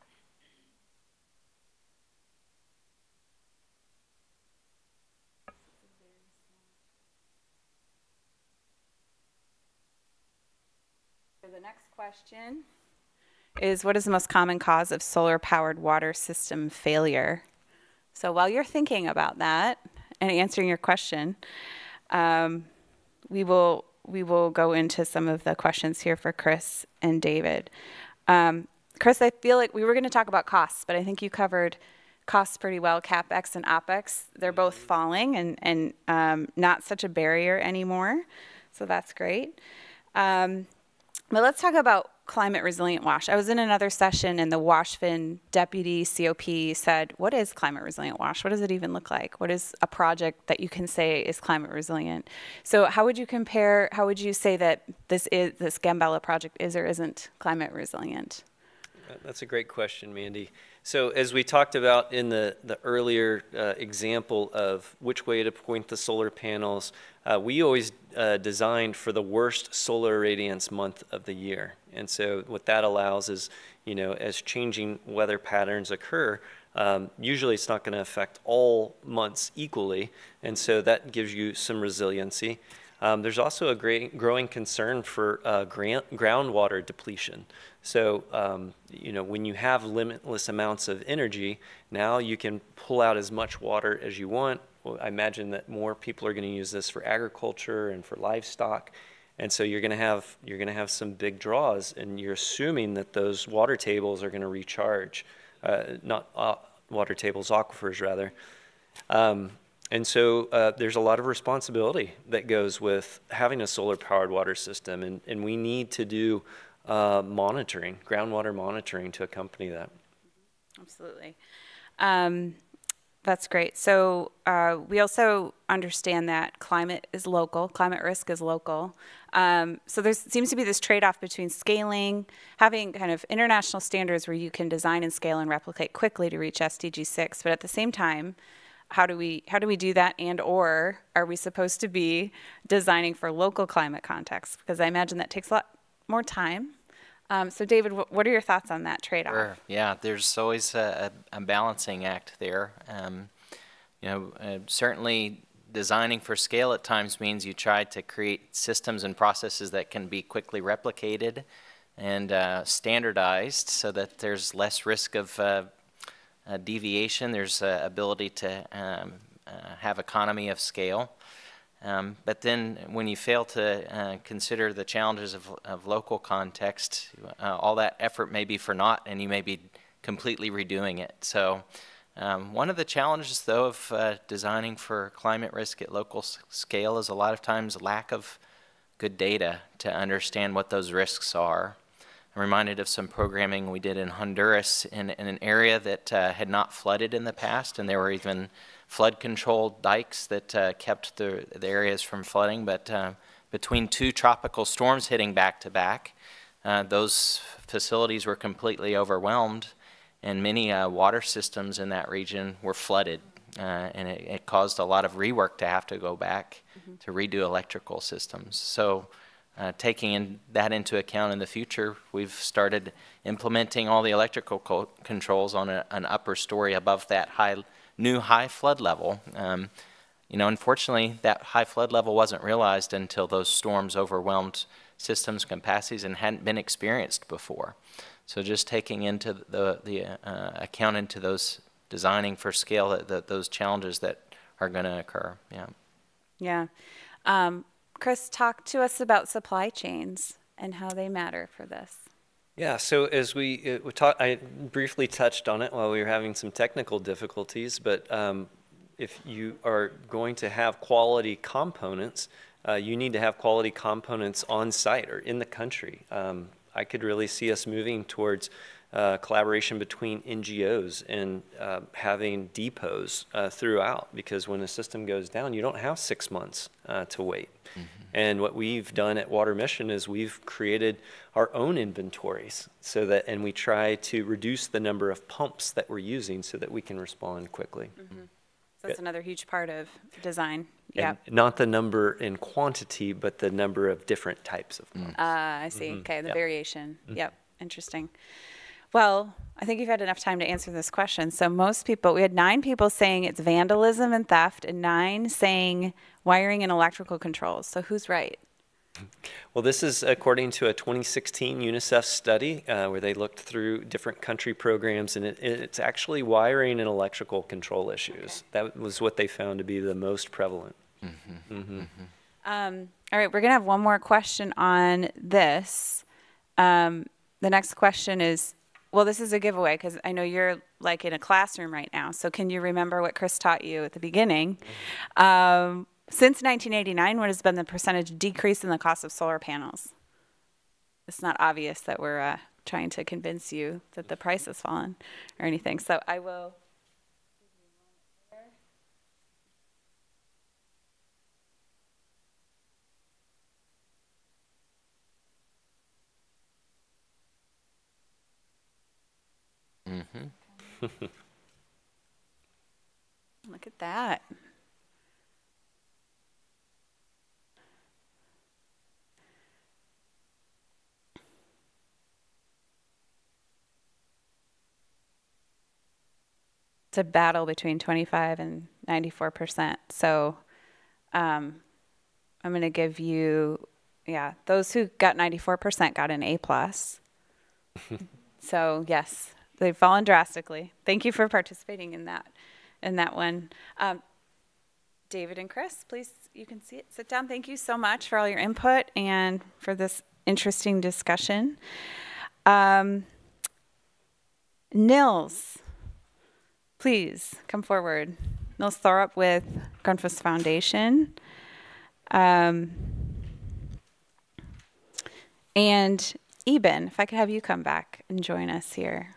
So the next question is, what is the most common cause of solar-powered water system failure? So while you're thinking about that and answering your question, we will go into some of the questions here for Chris and David. Chris, I feel like we were going to talk about costs, but I think you covered costs pretty well. CapEx and OpEx, they're both falling and not such a barrier anymore. So that's great. But let's talk about climate resilient wash. I was in another session and the WashFin deputy COP said, what is climate resilient wash? What does it even look like? What is a project that you can say is climate resilient? So how would you say that this Gambella project is or isn't climate resilient? That's a great question, Mandy. So as we talked about in the earlier example of which way to point the solar panels, we always designed for the worst solar irradiance month of the year. And so what that allows is, as changing weather patterns occur, usually it's not going to affect all months equally. And so that gives you some resiliency. There's also a growing concern for groundwater depletion. So, when you have limitless amounts of energy, now you can pull out as much water as you want. Well, I imagine that more people are going to use this for agriculture and for livestock. And so you're going to have some big draws, and you're assuming that those water tables are going to recharge, not water tables, aquifers rather. And so there's a lot of responsibility that goes with having a solar-powered water system, and we need to do monitoring, groundwater monitoring to accompany that. Absolutely. That's great. So we also understand that climate is local, climate risk is local. So there seems to be this trade-off between scaling, having kind of international standards where you can design and scale and replicate quickly to reach SDG 6, but at the same time, how do we do that, and or are we supposed to be designing for local climate context? Because I imagine that takes a lot more time. So David, what are your thoughts on that trade-off? Sure. Yeah, there's always a balancing act there. Certainly designing for scale at times means you try to create systems and processes that can be quickly replicated and standardized so that there's less risk of deviation. There's ability to have economy of scale. But then when you fail to consider the challenges of local context, all that effort may be for naught, and you may be completely redoing it. So one of the challenges, though, of designing for climate risk at local scale is a lot of times lack of good data to understand what those risks are. I'm reminded of some programming we did in Honduras in an area that had not flooded in the past, and there were even flood-controlled dikes that kept the areas from flooding. But between two tropical storms hitting back-to-back, those facilities were completely overwhelmed, and many water systems in that region were flooded. And it caused a lot of rework to have to go back to redo electrical systems. So taking that into account in the future, we've started implementing all the electrical controls on an upper story above that new high flood level. Unfortunately, that high flood level wasn't realized until those storms overwhelmed systems capacities and hadn't been experienced before. So just taking into the account into those designing for scale those challenges that are going to occur. Yeah. Chris, talk to us about supply chains and how they matter for this. Yeah, so as we I briefly touched on it while we were having some technical difficulties, but if you are going to have quality components, you need to have quality components on site or in the country. I could really see us moving towards collaboration between NGOs and having depots throughout, because when a system goes down, you don't have 6 months to wait. And what we've done at Water Mission is we've created our own inventories so that, and we try to reduce the number of pumps that we're using so that we can respond quickly. So that's another huge part of design. Yeah. Not the number in quantity, but the number of different types of pumps. I see. Okay, the variation. Yep, interesting. Well, I think you've had enough time to answer this question. So most people, we had 9 people saying it's vandalism and theft, and 9 saying wiring and electrical controls. So who's right? Well, this is according to a 2016 UNICEF study where they looked through different country programs, and it's actually wiring and electrical control issues. Okay. That was what they found to be the most prevalent. All right, we're going to have one more question on this. The next question is, well, this is a giveaway because I know you're like in a classroom right now. So can you remember what Chris taught you at the beginning? Since 1989, what has been the percentage decrease in the cost of solar panels? It's not obvious that we're trying to convince you that the price has fallen or anything. So I will. Look at that. It's a battle between 25 and 94%. So I'm going to give you, those who got 94% got an A+. So yes, they've fallen drastically. Thank you for participating in that one. David and Chris, please, you can sit down. Thank you so much for all your input and for this interesting discussion. Nils, please come forward. Nils Thorup with Grundfos Foundation. And Eben, if I could have you come back and join us here.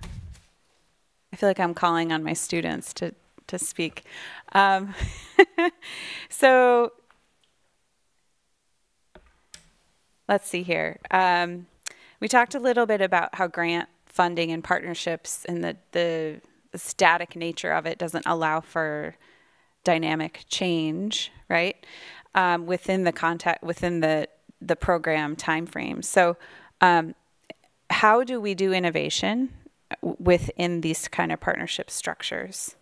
I feel like I'm calling on my students to speak. So let's see here. We talked a little bit about how grant funding and partnerships and the static nature of it doesn't allow for dynamic change, right? Within the program timeframe. So how do we do innovation within these kind of partnership structures?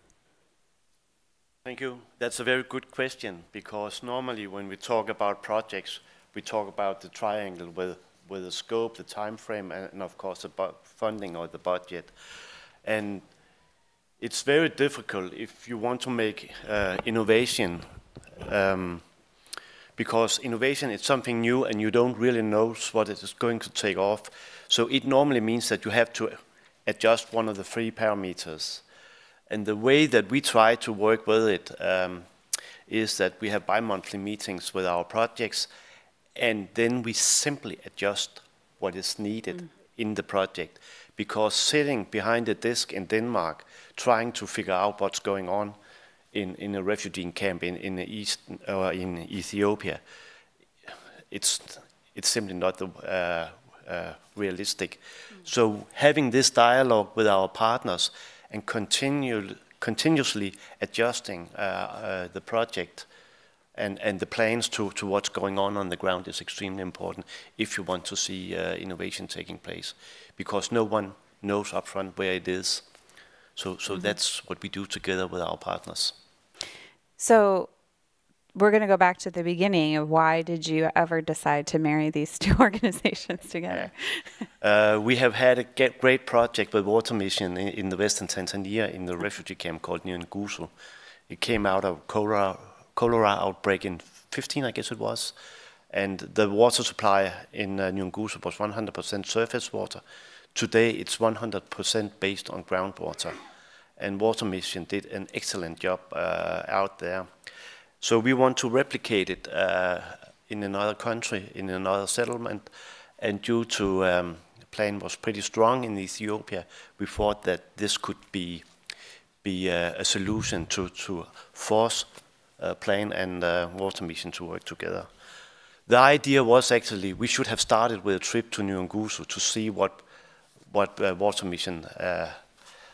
Thank you. That's a very good question, because normally when we talk about projects, we talk about the triangle with the scope, the time frame, and of course the funding or the budget. And it's very difficult if you want to make innovation, because innovation is something new and you don't really know what it is going to take off. So it normally means that you have to adjust one of the 3 parameters. And the way that we try to work with it is that we have bi-monthly meetings with our projects, and then we simply adjust what is needed in the project. Because sitting behind a desk in Denmark, trying to figure out what's going on in a refugee camp in the east or in Ethiopia, it's simply not realistic. So having this dialogue with our partners and continuously adjusting the project and the plans to what's going on the ground is extremely important if you want to see innovation taking place, because no one knows upfront where it is. So that's what we do together with our partners. So we're going to go back to the beginning of why did you ever decide to marry these 2 organizations together? We have had a great project with Water Mission in the western Tanzania in the refugee camp called Nyungusu. It came out of cholera outbreak in 15, I guess it was. And the water supply in Nyungusu was 100% surface water, Today it's 100% based on groundwater, and Water Mission did an excellent job out there. So we want to replicate it in another country, in another settlement, and due to the plan was pretty strong in Ethiopia, we thought that this could be a solution to force Plan and Water Mission to work together. The idea was actually we should have started with a trip to Nyungusu to see what Water Mission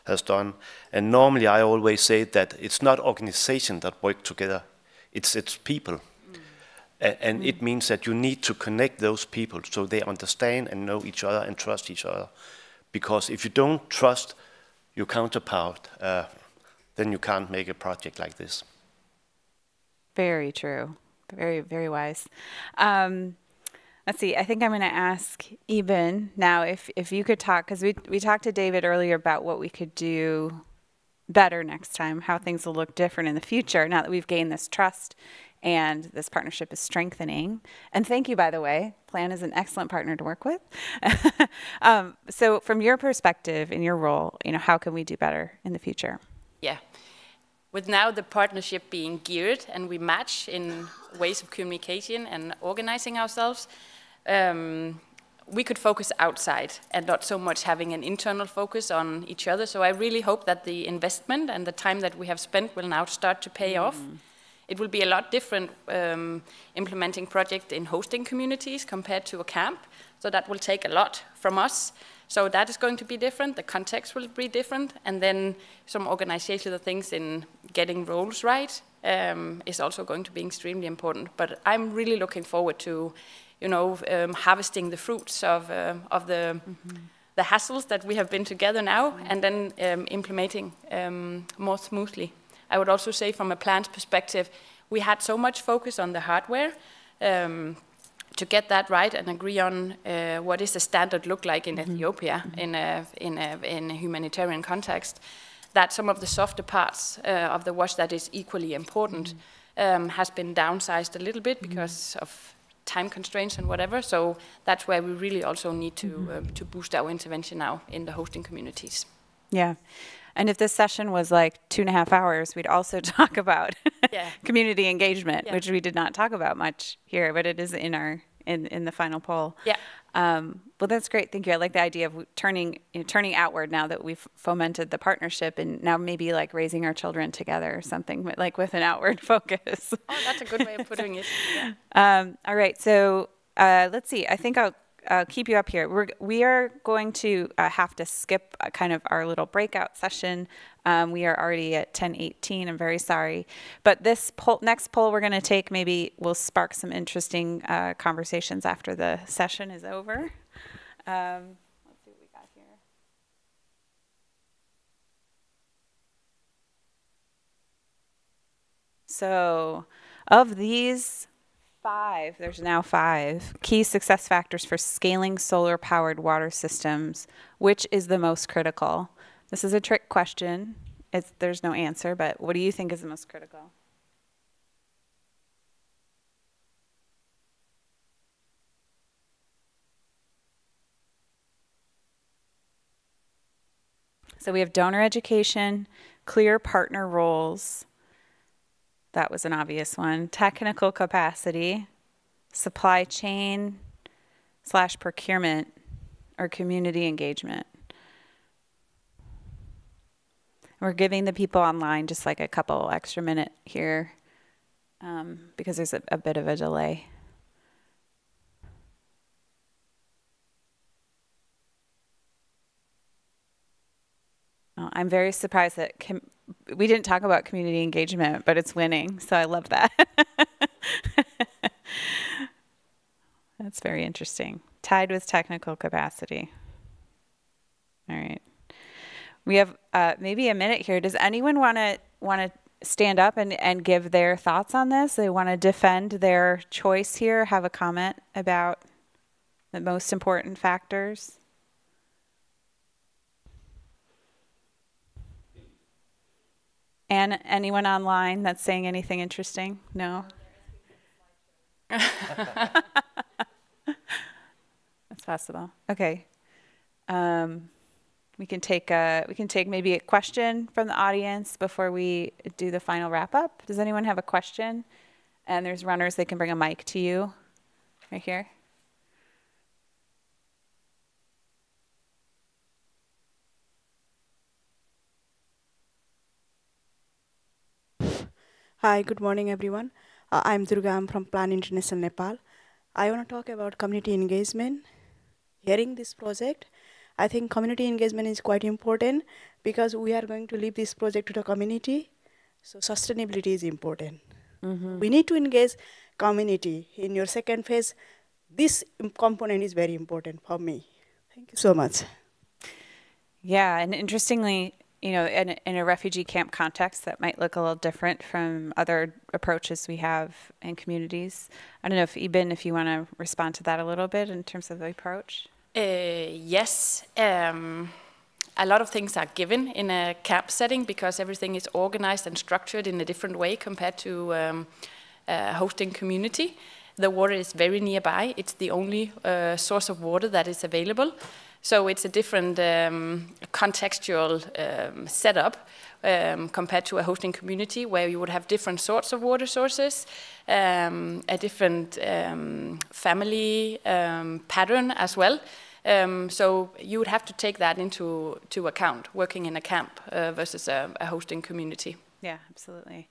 has done. And normally I always say that it's not organizations that work together, it's people. And it means that you need to connect those people so they understand and know each other and trust each other. Because if you don't trust your counterpart, then you can't make a project like this. Very true. Very, very wise. Let's see. I think I'm going to ask Eben now if you could talk, because we talked to David earlier about what we could do better next time, how things will look different in the future now that we've gained this trust and this partnership is strengthening. And thank you, by the way. Plan is an excellent partner to work with. So from your perspective, in your role, how can we do better in the future? Yeah. With now the partnership being geared and we match in ways of communication and organizing ourselves, we could focus outside and not so much having an internal focus on each other. So I really hope that the investment and the time that we have spent will now start to pay off. It will be a lot different implementing project in hosting communities compared to a camp. So that will take a lot from us. So that is going to be different. The context will be different. And then some organizational things in getting roles right is also going to be extremely important. But I'm really looking forward to, harvesting the fruits of the hassles that we have been together now, and then implementing more smoothly. I would also say from a plan's perspective, we had so much focus on the hardware to get that right and agree on what is the standard look like in Ethiopia in a humanitarian context, that some of the softer parts of the WASH that is equally important has been downsized a little bit because of time constraints and whatever. So that's where we really also need to boost our intervention now in the hosting communities. Yeah. And if this session was like 2.5 hours, we'd also talk about community engagement, which we did not talk about much here, but it is in our in the final poll. Yeah. Well, that's great. Thank you. I like the idea of turning outward now that we've fomented the partnership, and now maybe like raising our children together or something, but like with an outward focus. Oh, that's a good way of putting it. Yeah. All right. So let's see. I think I'll keep you up here. We are going to have to skip kind of our little breakout session. We are already at 10:18. I'm very sorry. But this next poll we're going to take maybe will spark some interesting conversations after the session is over. Let's see what we got here. So of these 5, there's now 5 key success factors for scaling solar-powered water systems. Which is the most critical? This is a trick question. There's no answer, but what do you think is the most critical? So we have donor education, clear partner roles. That was an obvious one. Technical capacity, supply chain / procurement, or community engagement. We're giving the people online just like a couple extra minutes here because there's a bit of a delay. I'm very surprised that we didn't talk about community engagement, but it's winning, so I love that. That's very interesting. Tied with technical capacity. All right. We have maybe a minute here. Does anyone want to stand up and give their thoughts on this? They want to defend their choice here, have a comment about the most important factors? And anyone online that's saying anything interesting? No? That's possible. Okay. We can take maybe a question from the audience before we do the final wrap up. Does anyone have a question? And there's runners, they can bring a mic to you right here. Hi, good morning, everyone. I'm Durga. I'm from Plan International Nepal. I want to talk about community engagement. Hearing this project, I think community engagement is quite important because we are going to leave this project to the community. So sustainability is important. Mm-hmm. We need to engage community. In your second phase, this component is very important for me. Thank you so much. Yeah, and interestingly, you know, in a refugee camp context, that might look a little different from other approaches we have in communities. I don't know if Ibn, if you want to respond to that a little bit in terms of the approach. Yes. A lot of things are given in a camp setting because everything is organized and structured in a different way compared to a hosting community. The water is very nearby. It's the only source of water that is available. So it's a different contextual setup compared to a hosting community where you would have different sorts of water sources, a different family pattern as well. So you would have to take that into account, working in a camp versus a hosting community. Yeah, absolutely.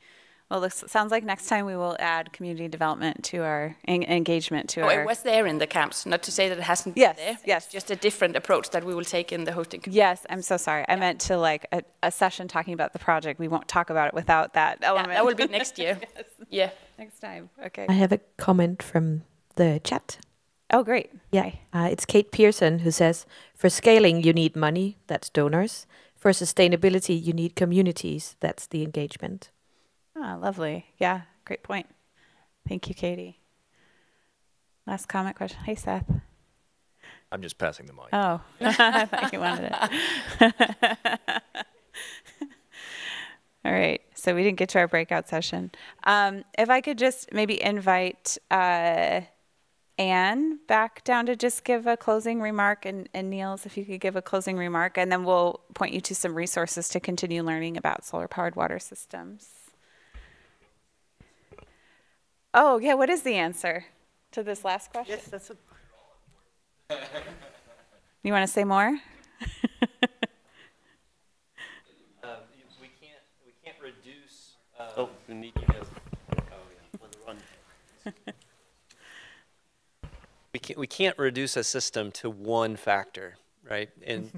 Well, this sounds like next time we will add community development to our engagement to our... it was there in the camps, not to say that it hasn't been there. Yes, it's just a different approach that we will take in the hosting community. Yes, I'm so sorry. I meant to like a session talking about the project. We won't talk about it without that element. Yeah, that will be next year. Yes. Yeah. Next time. Okay. I have a comment from the chat. Oh, great. Yeah, it's Kate Pearson who says, for scaling, you need money, that's donors. For sustainability, you need communities, that's the engagement. Ah, lovely. Yeah, great point. Thank you, Katie. Last comment question. Hey, Seth. I'm just passing the mic. Oh, I thought you wanted it. All right, so we didn't get to our breakout session. If I could just maybe invite Anne back down to just give a closing remark, and Niels, if you could give a closing remark, and then we'll point you to some resources to continue learning about solar-powered water systems. Oh, yeah, what is the answer to this last question? Yes, that's a... You want to say more? We can't reduce... we need... We can't reduce a system to one factor, right? And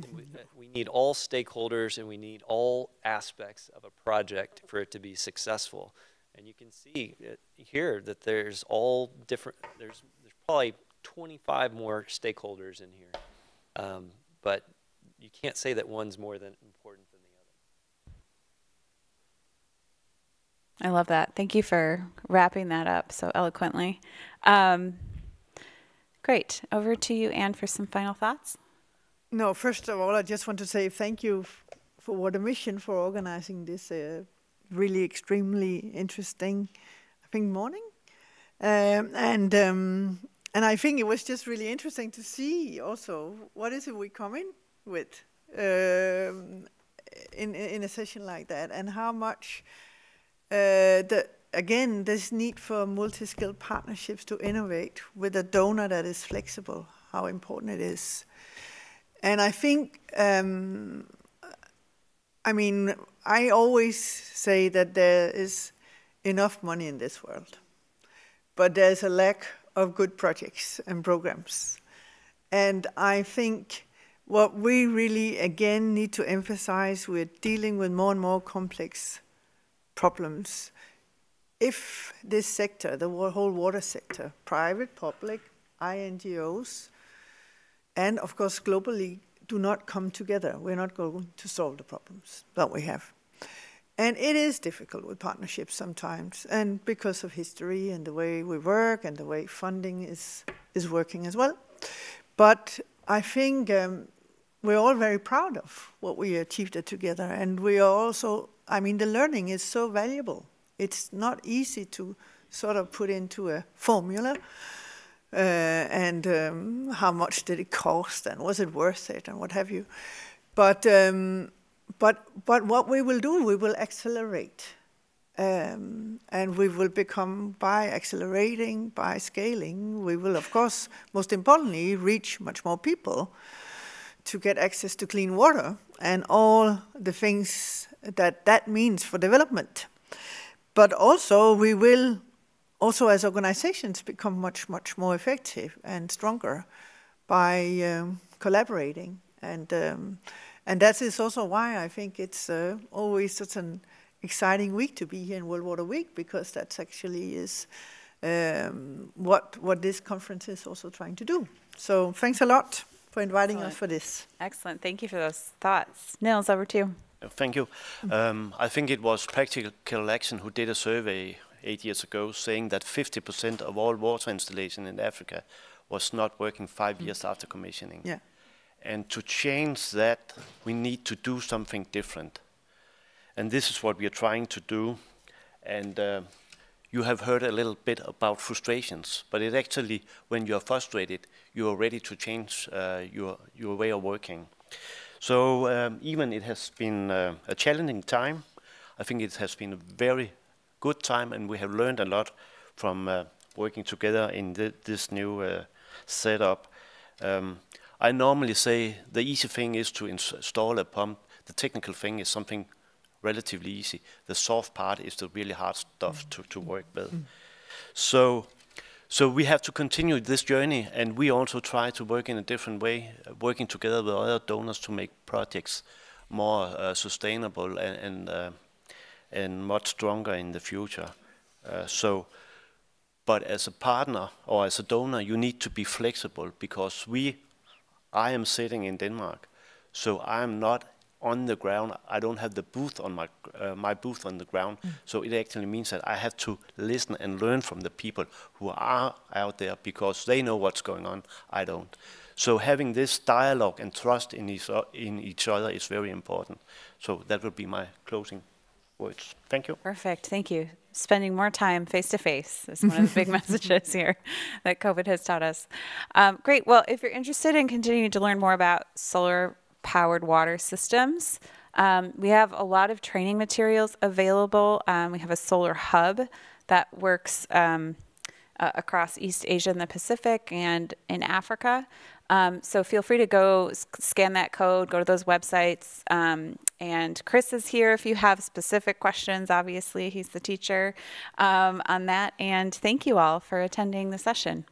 we need all stakeholders and we need all aspects of a project for it to be successful. And you can see here that there's all different, there's probably 25 more stakeholders in here. But you can't say that one's more important than the other. I love that. Thank you for wrapping that up so eloquently. Great. Over to you, Anne, for some final thoughts. No, first of all, I just want to say thank you for Water Mission for organizing this really extremely interesting, I think, morning. And I think it was just really interesting to see also what is it we come in with in a session like that, and how much again, this need for multi-skilled partnerships to innovate with a donor that is flexible, how important it is. And I think, I mean, I always say that there is enough money in this world, but there's a lack of good projects and programs. And I think what we really, again, need to emphasize, we're dealing with more and more complex problems. If this sector, the whole water sector, private, public, INGOs, and of course globally, do not come together, we're not going to solve the problems that we have. And it is difficult with partnerships sometimes, and because of history and the way we work and the way funding is working as well. But I think we're all very proud of what we achieved together, and we are also, I mean, the learning is so valuable. It's not easy to sort of put into a formula, and how much did it cost, and was it worth it, and what have you. But what we will do, we will accelerate. And we will become, by accelerating, by scaling, we will, of course, most importantly, reach much more people to get access to clean water and all the things that means for development. But also, we will also as organizations become much, much more effective and stronger by collaborating. And that is also why I think it's always such an exciting week to be here in World Water Week, because that's actually is what this conference is also trying to do. So thanks a lot for inviting us for this. Excellent. Thank you for those thoughts. Nils, over to you. Thank you. I think it was Practical Action who did a survey 8 years ago saying that 50% of all water installation in Africa was not working 5 years after commissioning. Yeah. And to change that, we need to do something different. And this is what we are trying to do. And you have heard a little bit about frustrations, but it actually, when you are frustrated, you are ready to change your way of working. So even it has been a challenging time, I think it has been a very good time, and we have learned a lot from working together in this new setup. I normally say the easy thing is to install a pump. The technical thing is something relatively easy. The soft part is the really hard stuff to work with. So we have to continue this journey, and we also try to work in a different way, working together with other donors to make projects more sustainable and much stronger in the future. But as a partner or as a donor, you need to be flexible, because I am sitting in Denmark, so I am not on the ground. I don't have the booth on my booth on the ground. So it actually means that I have to listen and learn from the people who are out there, because they know what's going on. I don't. So having this dialogue and trust in each other is very important. So that would be my closing words. Thank you. Perfect. Thank you. Spending more time face-to-face is one of the big messages here that COVID has taught us. Great. Well, if you're interested in continuing to learn more about solar-powered water systems, we have a lot of training materials available. We have a solar hub that works across East Asia and the Pacific and in Africa. So feel free to go scan that code, go to those websites. And Chris is here if you have specific questions. Obviously, he's the teacher on that. And thank you all for attending the session.